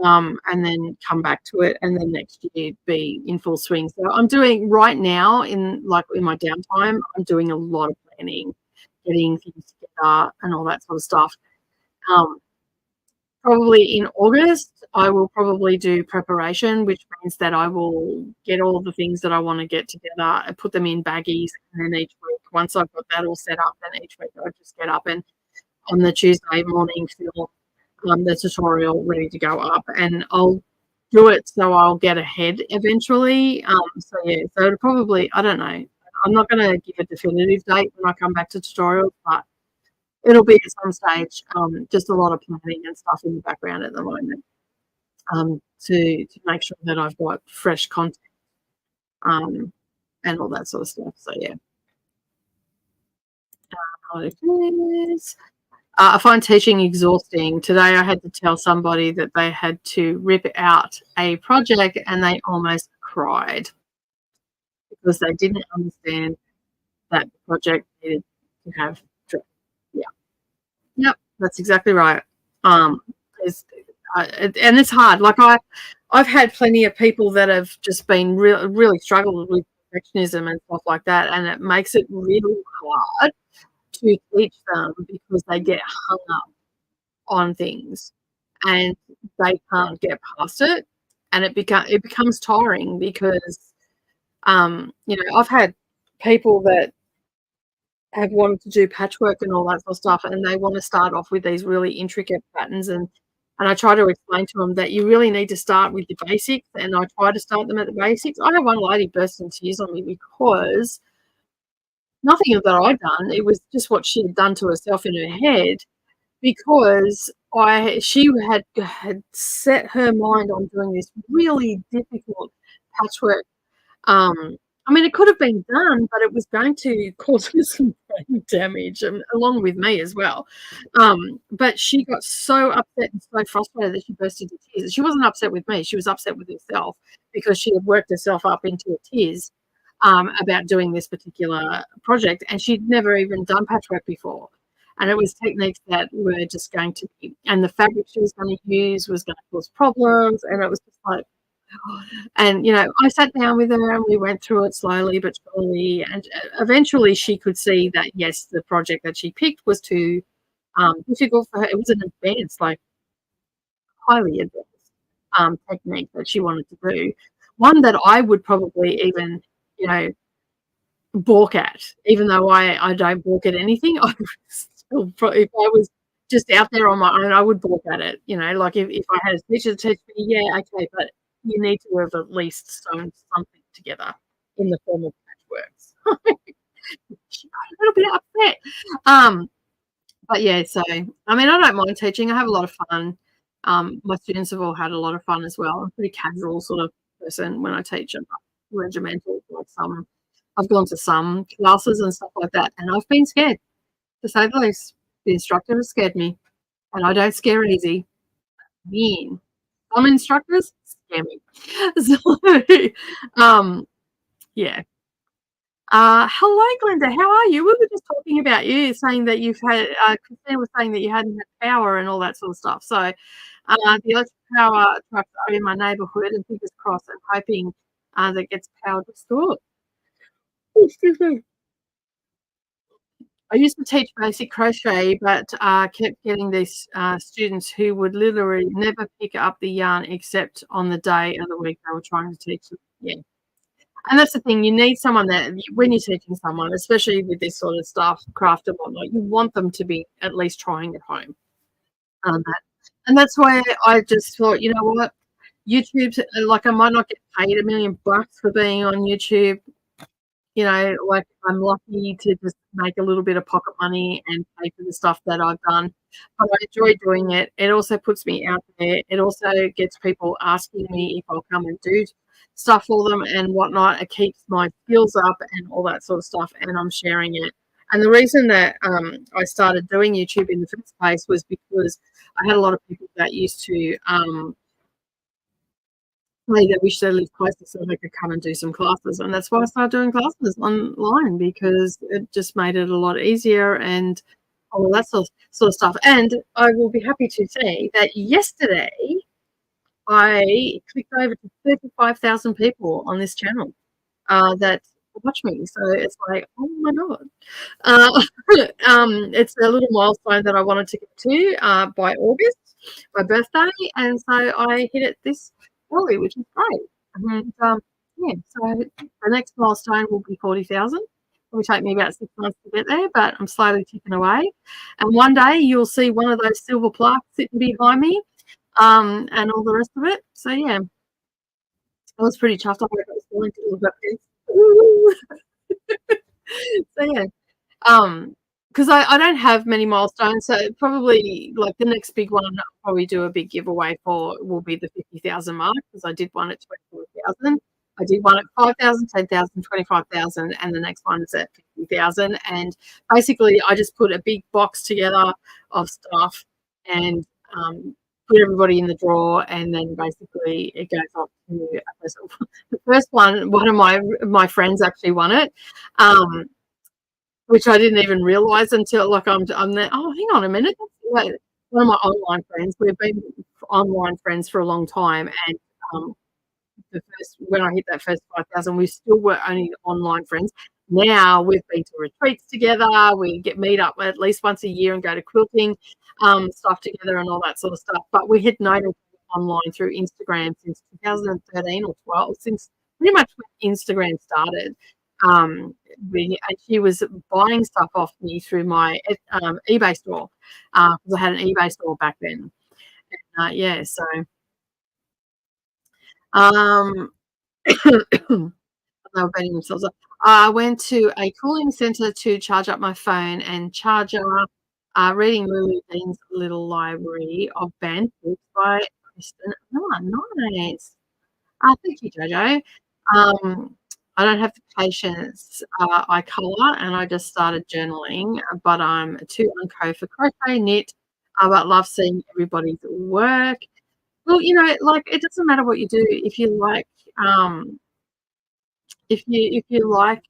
and then come back to it, and then next year be in full swing. So I'm doing right now in my downtime, I'm doing a lot of planning, getting things together and all that sort of stuff. Probably in August, I will probably do preparation, which means that I will get all the things that I want to get together and put them in baggies. And then each week, once I've got that all set up, then each week I just get up and on the Tuesday morning, feel the tutorial ready to go up. And I'll do it so I'll get ahead eventually. So yeah, so it'll probably, I don't know. I'm not going to give a definitive date when I come back to tutorials, but it'll be at some stage. Just a lot of planning and stuff in the background at the moment, to make sure that I've got fresh content, and all that sort of stuff. So yeah. I find teaching exhausting. Today I had to tell somebody that they had to rip out a project and they almost cried because they didn't understand that the project needed to have. Yeah. Yep, that's exactly right. And it's hard. Like I've had plenty of people that have just been really struggled with perfectionism and stuff like that, and it makes it really hard to teach them because they get hung up on things and they can't get past it, and it becomes tiring because I've had people that have wanted to do patchwork and all that sort of stuff, and they want to start off with these really intricate patterns, and I try to explain to them that you really need to start with the basics, and I try to start them at the basics. I had one lady burst into tears on me because nothing that I'd done, it was just what she had done to herself in her head, because she had set her mind on doing this really difficult patchwork. I mean, it could have been done, but it was going to cause her some brain damage, along with me as well. But she got so upset and so frustrated that she burst into tears. She wasn't upset with me. She was upset with herself because she had worked herself up into tears about doing this particular project, and she'd never even done patchwork before. And it was techniques that were just going to be, and the fabric she was going to use was going to cause problems, and it was just like, and I sat down with her and we went through it slowly but surely, and eventually she could see that yes, the project that she picked was too difficult for her. It was an advanced, like highly advanced technique that she wanted to do, one that I would probably even balk at, even though I don't balk at anything. I would still, if I was just out there on my own, I would balk at it. Like if I had a teacher to teach me, yeah, okay, but you need to have at least sewn something together in the form of patchworks. She got a little bit upset. But yeah, so I mean, I don't mind teaching. I have a lot of fun. My students have all had a lot of fun as well. I'm a pretty casual sort of person when I teach. I'm regimental, like I've gone to some classes and stuff like that, and I've been scared, to say the least. The instructor has scared me, and I don't scare easy. Mean. Some instructors scare me. So, yeah. Hello, Glenda. How are you? We were just talking about you, saying that you've had, Christina was saying that you hadn't had power and all that sort of stuff. So, the electric power trucks are in my neighbourhood, and fingers crossed, I'm hoping that gets power restored. Excuse me. I used to teach basic crochet, but kept getting these students who would literally never pick up the yarn except on the day of the week they were trying to teach them. Yeah. And that's the thing, you need someone that, when you're teaching someone, especially with this sort of stuff, craft and whatnot, you want them to be at least trying at home. And that's why I just thought, you know what, YouTube, like I might not get paid $1 million for being on YouTube, You know, like, I'm lucky to just make a little bit of pocket money and pay for the stuff that I've done, but I enjoy doing it. It also puts me out there. It also gets people asking me if I'll come and do stuff for them and whatnot. It keeps my skills up and all that sort of stuff, and I'm sharing it. And the reason that I started doing YouTube in the first place was because I had a lot of people that used to they wish they lived closer so they could come and do some classes. And that's why I started doing classes online, because it just made it a lot easier and all of that sort of stuff. And I will be happy to say that yesterday I clicked over to 35,000 people on this channel that watch me. So it's like, oh my God. Uh, it's a little milestone that I wanted to get to by August, my birthday. And so I hit it this early, which is great. And yeah, so the next milestone will be 40,000. It will take me about 6 months to get there, but I'm slowly ticking away. And one day you'll see one of those silver plaques sitting behind me and all the rest of it. So yeah, I was pretty chuffed. I was going to look up this. So yeah. Because I don't have many milestones, so probably like the next big one I'll probably do a big giveaway for will be the 50,000 mark, because I did one at 24,000. I did one at 5,000, 10,000, 25,000, and the next one is at 50,000. And basically, I just put a big box together of stuff and put everybody in the drawer, and then basically it goes off to a person. The first one of my friends actually won it. Which I didn't even realize until like I'm there. Oh, hang on a minute. That's one of my online friends. We've been online friends for a long time, and when I hit that first 5,000, we still were only online friends. Now we've been to retreats together. We meet up at least once a year and go to quilting stuff together and all that sort of stuff. But we had known online through Instagram since 2013 or 12, since pretty much when Instagram started. And she was buying stuff off me through my eBay store, because I had an eBay store back then. And, yeah, so they were betting themselves up. I went to a cooling center to charge up my phone and charger, reading Lily Dean's Little Library of Banned Books by Kristen. Oh, nice. Thank you, Jojo. I don't have the patience. I colour and I just started journaling, but I'm too unco for crochet, knit, but love seeing everybody's work. Well, you know, like it doesn't matter what you do if you like. If you like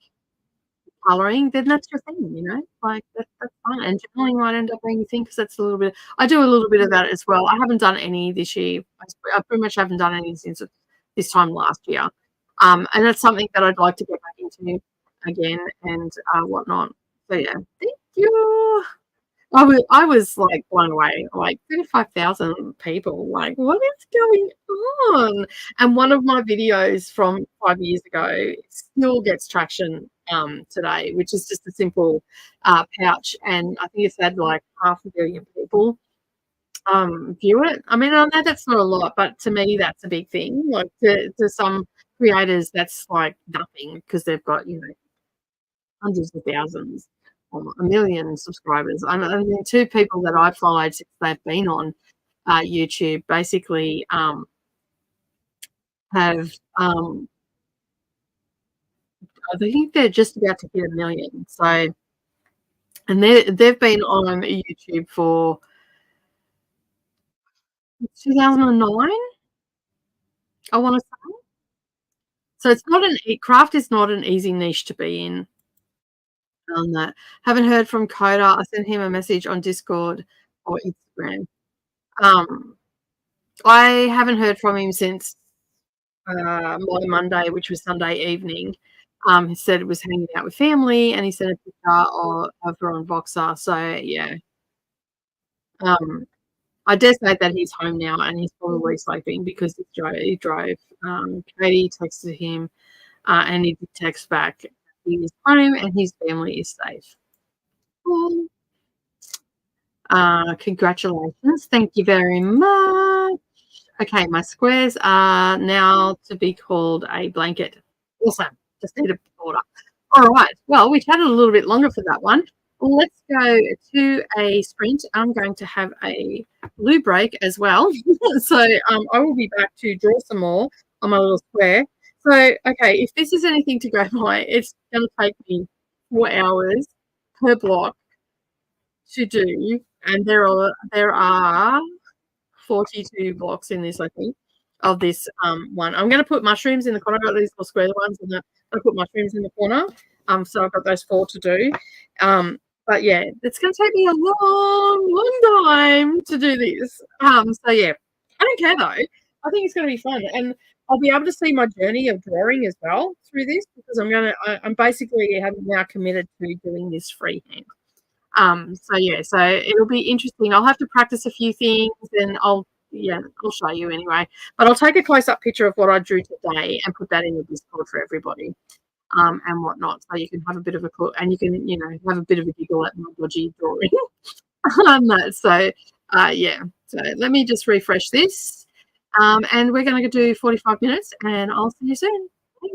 colouring, then that's your thing. You know, like that's fine. And journaling might end up being your thing, because that's a little bit. I do a little bit of that as well. I haven't done any this year. I pretty much haven't done any since this time last year. And that's something that I'd like to get back into again and whatnot. So yeah, thank you. I was like blown away, like 35,000 people. Like, what is going on? And one of my videos from 5 years ago still gets traction today, which is just a simple pouch, and I think it's had like 500 million people view it. I mean, I know that's not a lot, but to me that's a big thing. Like to some creators that's like nothing, because they've got, you know, hundreds of thousands or a million subscribers. I mean, two people that I followed since they've been on YouTube basically have I think they're just about to hit a million. So, and they've been on YouTube for 2009, I want to say. So it's not craft is not an easy niche to be in. On that, haven't heard from Coda. I sent him a message on Discord or Instagram. I haven't heard from him since my Monday, which was Sunday evening. He said it was hanging out with family, and he sent a picture of her on Voxer. So yeah, I dare say that he's home now and he's probably sleeping, because he drove. Katie texted him, and he did text back. He is home and his family is safe. Cool. Congratulations. Thank you very much. Okay, my squares are now to be called a blanket. Awesome. Just need a border. All right. Well, we chatted a little bit longer for that one. Let's go to a sprint. I'm going to have a loo break as well. So I will be back to draw some more on my little square. So, okay, if this is anything to go by, it's going to take me 4 hours per block to do. And there are 42 blocks in this, I think, of this one. I'm going to put mushrooms in the corner. I've got these little square ones, and I'll put mushrooms in the corner. So I've got those 4 to do. But yeah, it's going to take me a long, long time to do this. So yeah, I don't care though. I think it's going to be fun, and I'll be able to see my journey of drawing as well through this because I'm basically having now committed to doing this freehand. So yeah, so it'll be interesting. I'll have to practice a few things and I'll show you anyway. But I'll take a close-up picture of what I drew today and put that in the Discord for everybody, and whatnot. So you can have a bit of a look and you can, have a bit of a giggle at my dodgy drawing on that. So yeah. So let me just refresh this. And we're gonna do 45 minutes and I'll see you soon. Bye.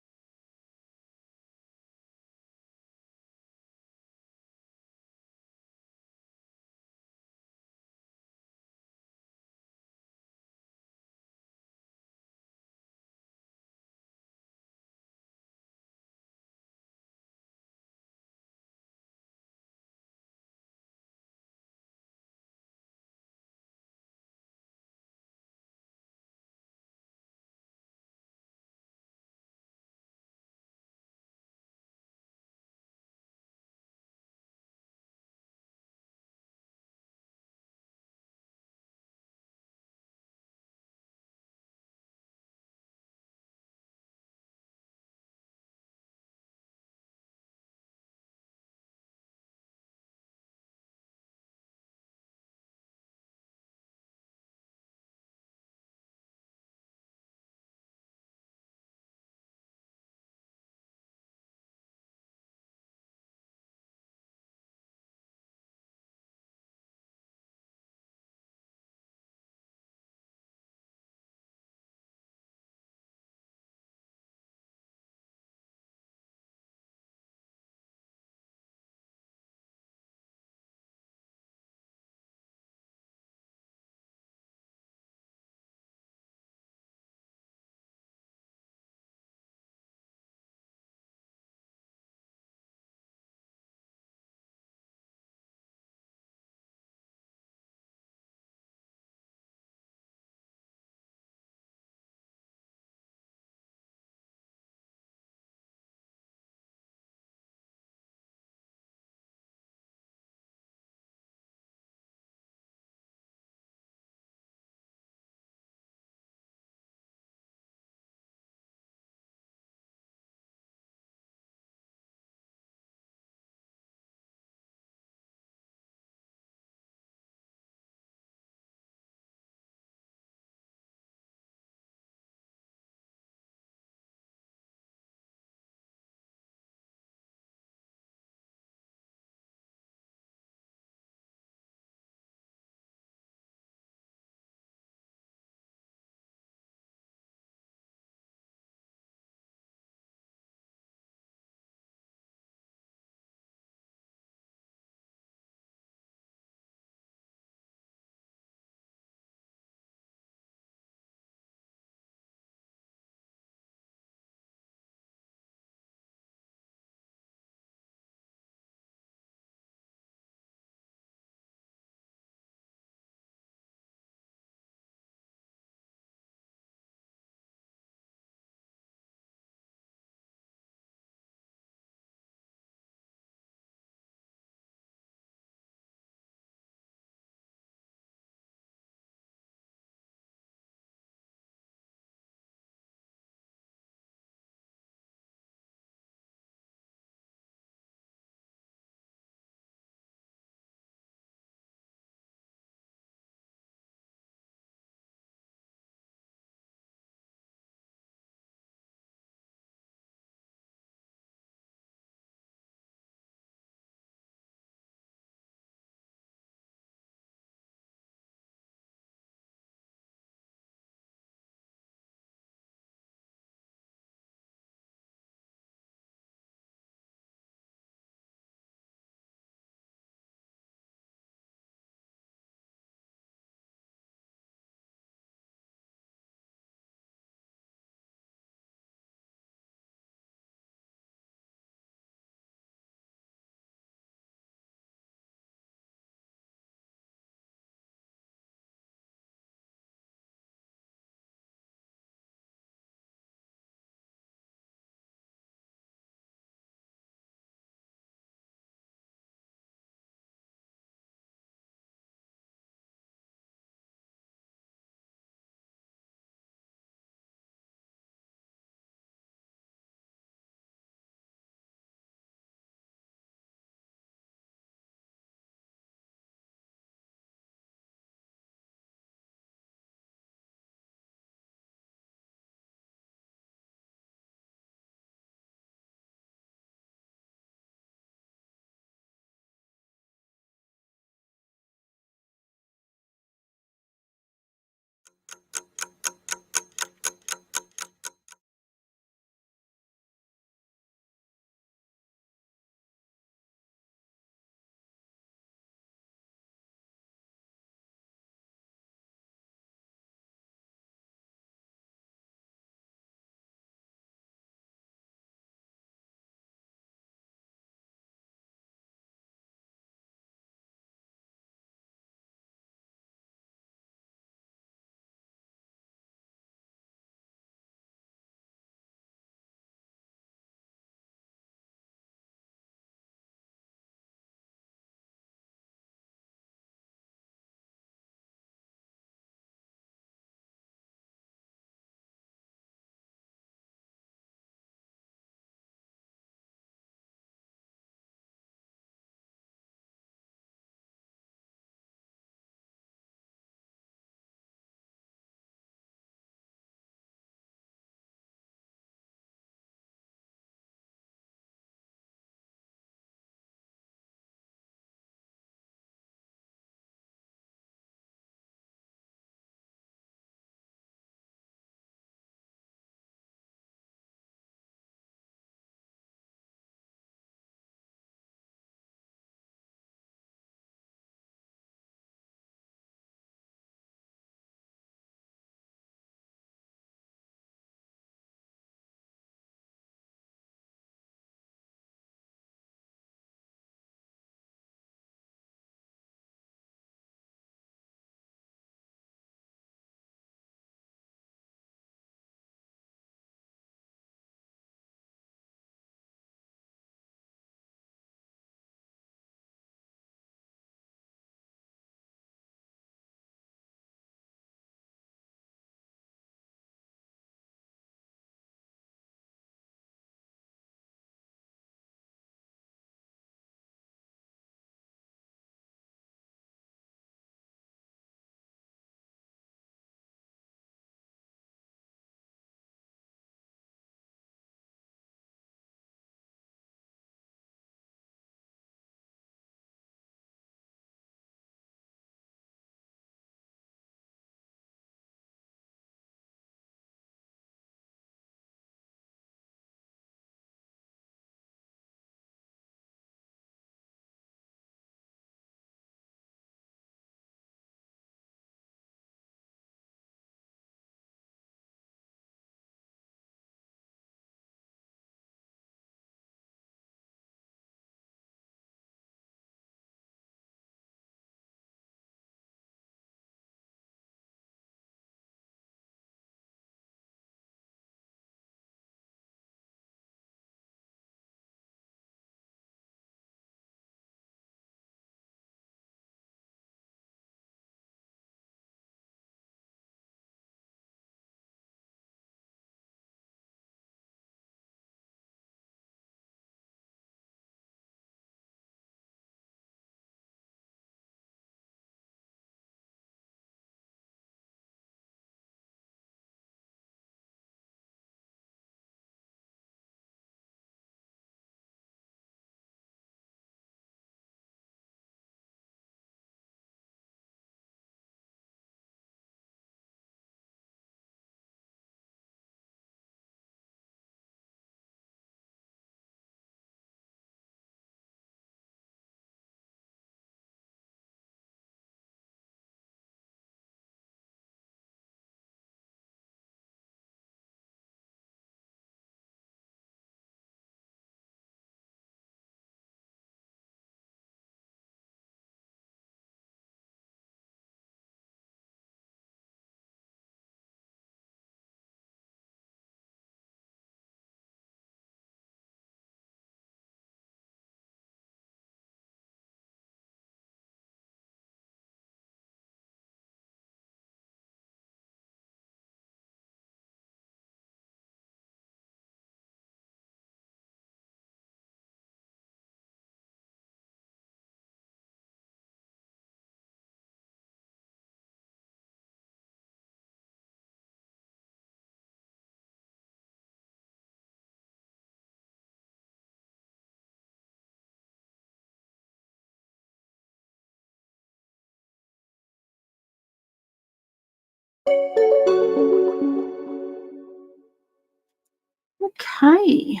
Okay.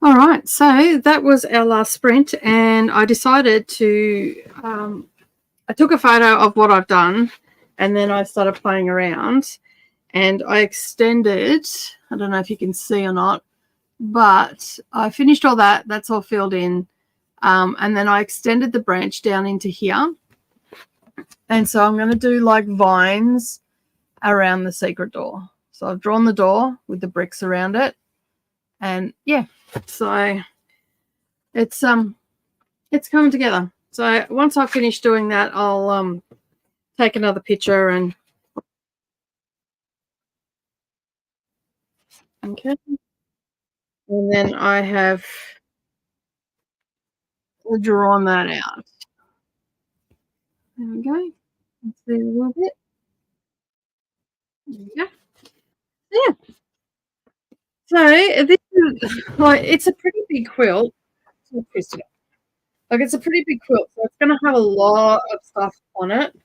All right, so that was our last sprint, and I decided to, I took a photo of what I've done, and then I started playing around, and I extended, I don't know if you can see or not, but I finished all that. That's all filled in. And then I extended the branch down into here. And so I'm going to do like vines around the secret door. So I've drawn the door with the bricks around it. And yeah, so it's coming together. So once I finish doing that, I'll take another picture and okay. And then I have drawn that out. There we go. Let's see a little bit. There we go. Yeah. So this is like it's a pretty big quilt. Like it's a pretty big quilt, so it's going to have a lot of stuff on it.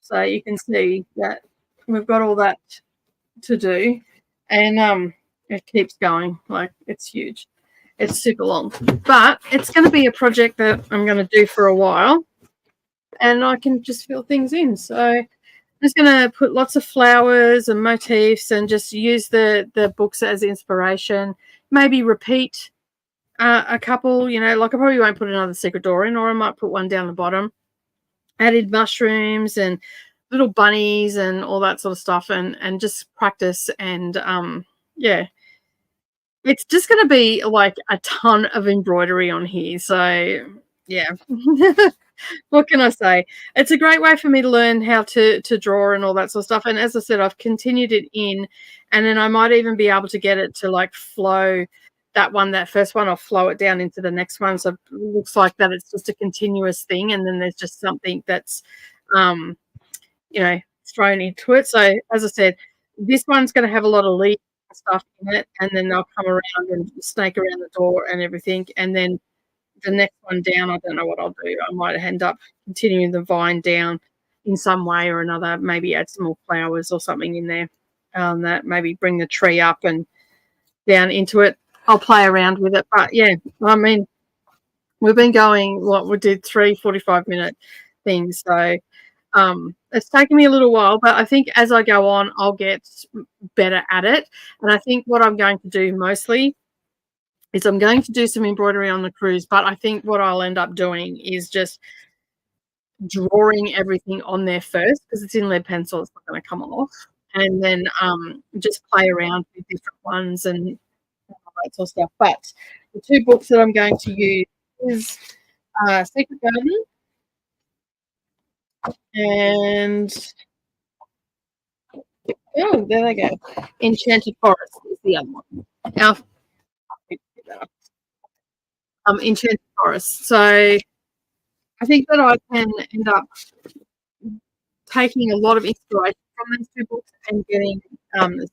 So you can see that we've got all that to do, and it keeps going. Like it's huge. It's super long, but it's going to be a project that I'm going to do for a while, and I can just fill things in. So I'm just going to put lots of flowers and motifs and just use the books as inspiration. Maybe repeat a couple, you know, like I probably won't put another secret door in, or I might put one down the bottom. Added mushrooms and little bunnies and all that sort of stuff, and just practice. And yeah, it's just going to be like a ton of embroidery on here. So yeah. What can I say? It's a great way for me to learn how to draw and all that sort of stuff. And as I said, I've continued it in, and then I might even be able to get it to like flow that first one, I'll flow it down into the next one. So it looks like that it's just a continuous thing, and then there's just something that's you know, thrown into it. So as I said, this one's going to have a lot of leaves and stuff in it, and then they'll come around and snake around the door and everything. And then the next one down, I don't know what I'll do. I might end up continuing the vine down in some way or another, maybe add some more flowers or something in there, that maybe bring the tree up and down into it. I'll play around with it. But yeah, I mean, we've been going, we did 3 45-minute things. So it's taken me a little while, but I think as I go on, I'll get better at it. And I think what I'm going to do mostly is I'm going to do some embroidery on the cruise, but I think what I'll end up doing is just drawing everything on there first, because it's in lead pencil, it's not going to come off, and then just play around with different ones and all that sort of stuff. But the 2 books that I'm going to use is Secret Garden and oh, there they go. Enchanted Forest is the other one. Now, Enchanted Forest. So I think that I can end up taking a lot of inspiration from these 2 books and getting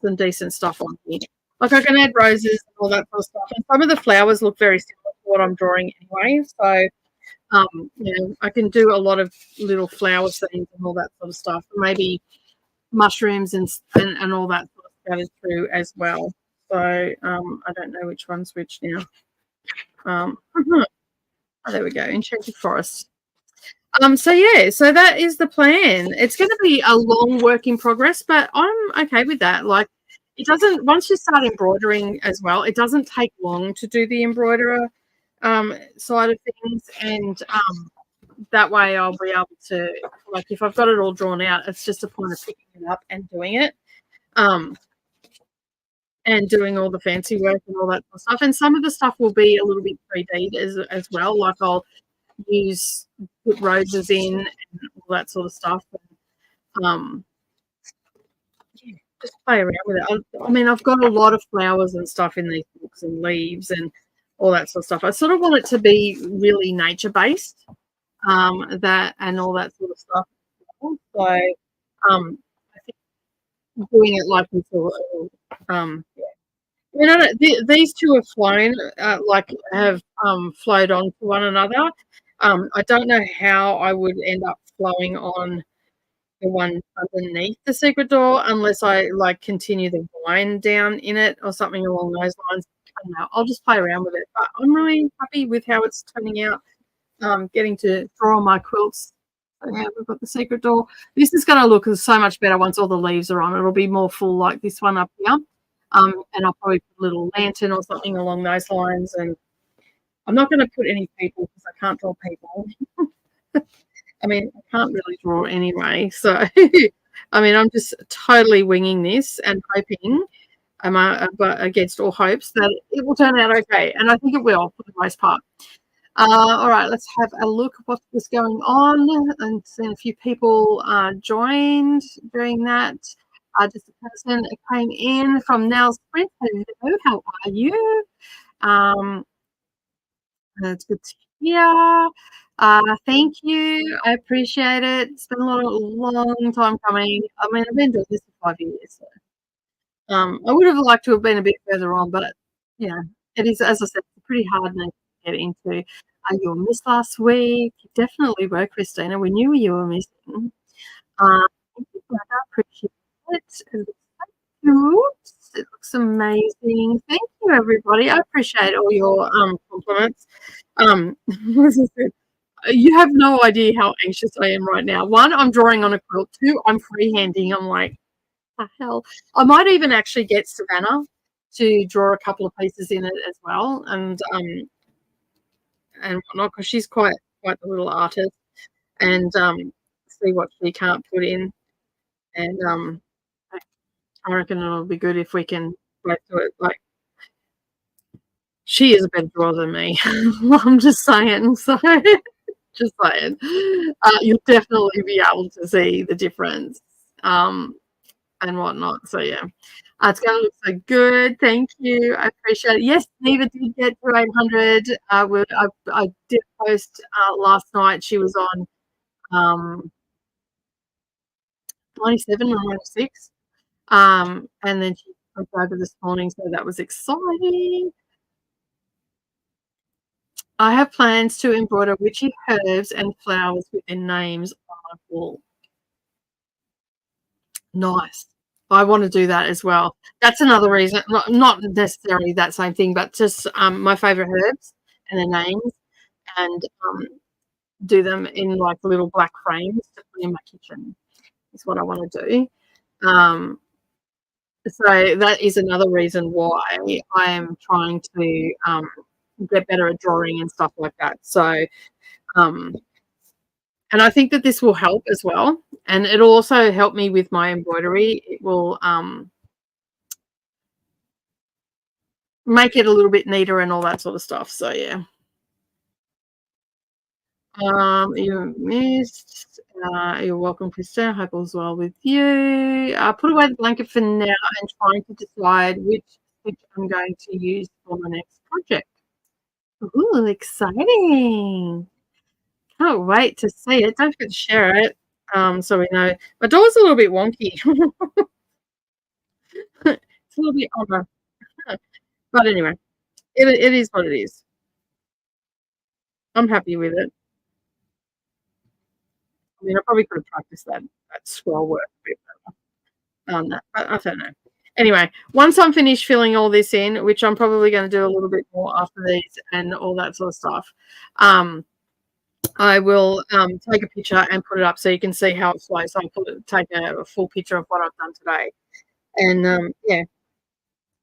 some decent stuff on here. Like I can add roses and all that sort of stuff. And some of the flowers look very similar to what I'm drawing anyway. So you know, I can do a lot of little flower scenes and all that sort of stuff. Maybe mushrooms and all that sort of scattered through as well. So I don't know which one's which now. Oh, there we go, Enchanted Forest. So yeah, so that is the plan. It's going to be a long work in progress, but I'm okay with that. Like, it doesn't, once you start embroidering as well, it doesn't take long to do the embroiderer side of things, and that way I'll be able to, like, if I've got it all drawn out, it's just a point of picking it up and doing it, and doing all the fancy work and all that sort of stuff. And some of the stuff will be a little bit 3D as well. Like I'll put roses in and all that sort of stuff. And, yeah, just play around with it. I mean, I've got a lot of flowers and stuff in these books and leaves and all that sort of stuff. I sort of want it to be really nature based, that and all that sort of stuff. So I think doing it like this will, you know, these 2 have flown, have flowed on to one another. I don't know how I would end up flowing on the one underneath the secret door unless I like continue the vine down in it or something along those lines. I don't know. I'll just play around with it. But I'm really happy with how it's turning out. Getting to draw on my quilts. So yeah, we've got the secret door. This is going to look so much better once all the leaves are on. It'll be more full like this one up here. And I'll probably put a little lantern or something along those lines. And I'm not going to put any people because I can't draw people. I mean, I can't really draw anyway. So, I mean, I'm just totally winging this and hoping, but against all hopes, that it will turn out okay. And I think it will for the most part. All right, let's have a look at what was going on and seeing a few people joined during that. Just a person came in from Nels Sprint. Hello, how are you? That's good to hear. Thank you. I appreciate it. It's been a long time coming. I mean, I've been doing this for 5 years. So. I would have liked to have been a bit further on, but yeah, it is, as I said, it's a pretty hard name to get into. You were missed last week. You definitely were, Christina. We knew you were missing. Thank you, Brad. I appreciate it. It looks so cute. It looks amazing. Thank you, everybody. I appreciate all your compliments. As I said, you have no idea how anxious I am right now. One, I'm drawing on a quilt. Two, I'm freehanding. I'm like, the hell. I might even actually get Savannah to draw a couple of pieces in it as well, and whatnot, because she's quite the little artist, and see what she can't put in, and I reckon it'll be good if we can both do it. Like, she is a better drawer than me. I'm just saying. So, just saying, you'll definitely be able to see the difference. And whatnot. So yeah, it's going to look so good. Thank you. I appreciate it. Yes, Neva did get to 800. I did post last night. She was on 97 or 96. And then she went over this morning, so that was exciting. I have plans to embroider witchy herbs and flowers with their names on my wall. Nice. I want to do that as well. That's another reason, not necessarily that same thing, but just my favorite herbs and their names, and do them in like little black frames to put in my kitchen is what I want to do. So that is another reason why I am trying to get better at drawing and stuff like that. So and I think that this will help as well. And it'll also help me with my embroidery. It will make it a little bit neater and all that sort of stuff. So yeah. You missed. You're welcome, Krista. Hope all's well with you. Put away the blanket for now and trying to decide which stitch I'm going to use for my next project. Ooh, exciting. Can't wait to see it. Don't forget to share it so we know. My door's a little bit wonky. It's a little bit odd. But anyway, it is what it is. I'm happy with it. I mean, I probably could have practiced that scroll work a bit better on that, but I don't know. Anyway, once I'm finished filling all this in, which I'm probably going to do a little bit more after these and all that sort of stuff, I will take a picture and put it up so you can see how it flows. So I'll take a full picture of what I've done today. And yeah.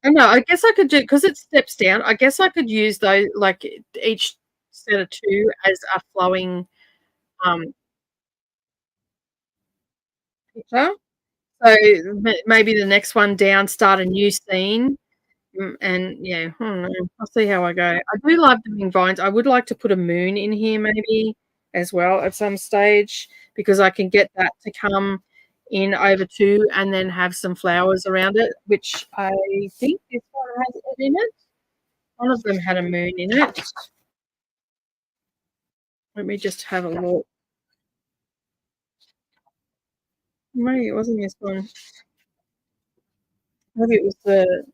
I know, I guess I could do, because it steps down, I guess I could use those, like each set of two as a flowing picture. So maybe the next one down, start a new scene. And yeah, I don't know. I'll see how I go. I do love doing vines. I would like to put a moon in here maybe as well at some stage, because I can get that to come in over two and then have some flowers around it, which I think this one has it in it. One of them had a moon in it. Let me just have a look. Maybe it wasn't this one. Maybe it was the...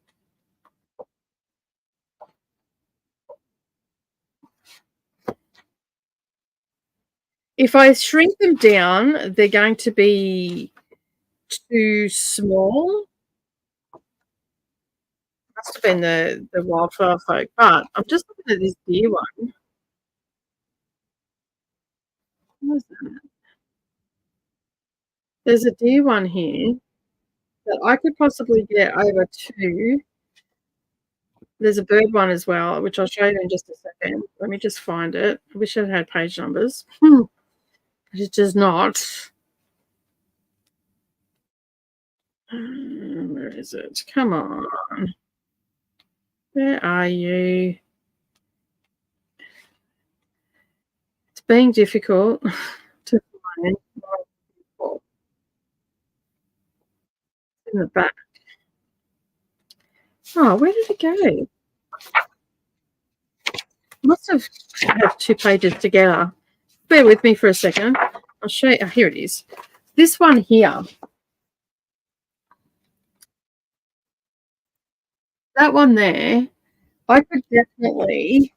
If I shrink them down, they're going to be too small. Must have been the wildflower folk, but I'm just looking at this deer one. What is that? There's a deer one here that I could possibly get over to. There's a bird one as well, which I'll show you in just a second. Let me just find it. I wish it had page numbers. But it does not. Where is it? Come on. Where are you? It's being difficult to find. In the back. Oh, where did it go? Must have had 2 pages together. Bear with me for a second. I'll show you. Oh, here it is. This one here. That one there, I could definitely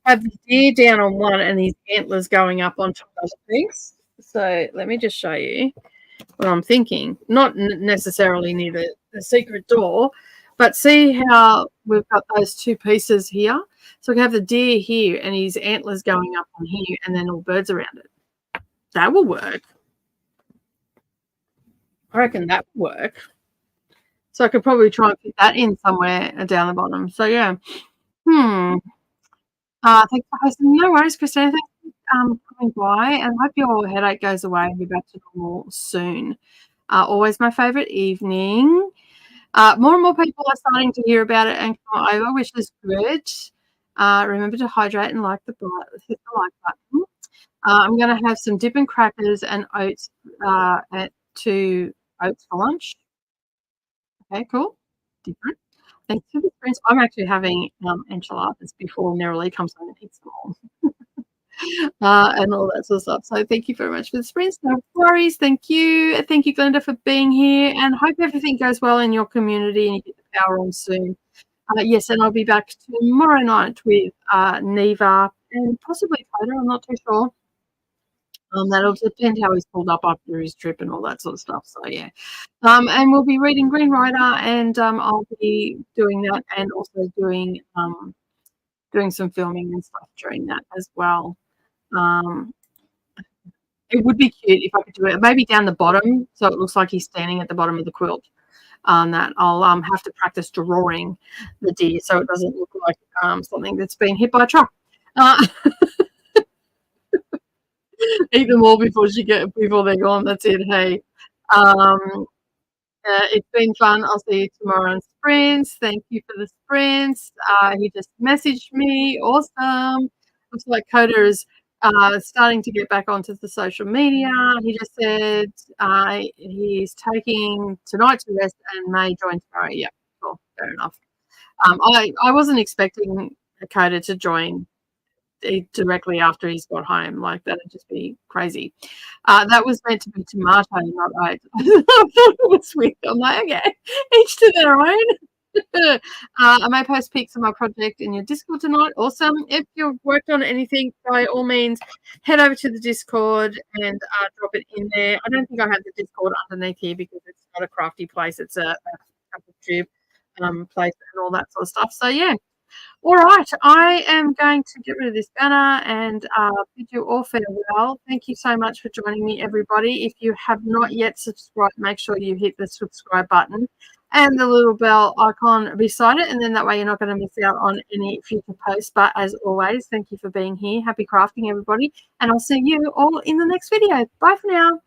have the deer down on one and his antlers going up onto another piece. So let me just show you what I'm thinking. Not necessarily near the secret door, but see how we've got those 2 pieces here. So we can have the deer here and his antlers going up on here and then all birds around it. That will work. I reckon that will work. So I could probably try and fit that in somewhere down the bottom. So yeah. Thanks for hosting. No worries, Christina. Thanks for coming by, and hope your headache goes away and you're back to normal soon. Always my favourite evening. More and more people are starting to hear about it and come over, which is good. Remember to hydrate and hit the like button. I'm going to have some dip and crackers and oats oats for lunch. Okay, cool. Different. Thanks for the friends. I'm actually having enchiladas before Neroli comes home and eats them all. And all that sort of stuff. So thank you very much for the sprints. No worries. Thank you. Thank you, Glenda, for being here. And hope everything goes well in your community and you get the power on soon. Yes, and I'll be back tomorrow night with Neva and possibly Coda. I'm not too sure. That'll depend how he's pulled up after his trip and all that sort of stuff. So yeah, and we'll be reading Green Rider, and I'll be doing that, and also doing some filming and stuff during that as well. It would be cute if I could do it maybe down the bottom, so it looks like he's standing at the bottom of the quilt. That I'll have to practice drawing the deer so it doesn't look like something that's been hit by a truck. Eat them all before they're gone. That's it. Hey, it's been fun. I'll see you tomorrow on sprints. Thank you for the sprints. He just messaged me. Awesome. Looks like Coda is starting to get back onto the social media. He just said he's taking tonight to rest and may join tomorrow. Yeah, cool. Fair enough. I wasn't expecting Coda to join directly after he's got home. Like, that'd just be crazy. That was meant to be tomato, not oat. I thought it was weird. I'm like, okay, each to their own. I may post pics of my project in your Discord tonight. Awesome. If you've worked on anything, by all means, head over to the Discord and drop it in there. I don't think I have the Discord underneath here because it's not a crafty place. It's a tube place and all that sort of stuff. So yeah. All right, I am going to get rid of this banner and bid you all farewell. Thank you so much for joining me, everybody. If you have not yet subscribed, make sure you hit the subscribe button and the little bell icon beside it, and then that way you're not going to miss out on any future posts. But as always, thank you for being here. Happy crafting, everybody, and I'll see you all in the next video. Bye for now.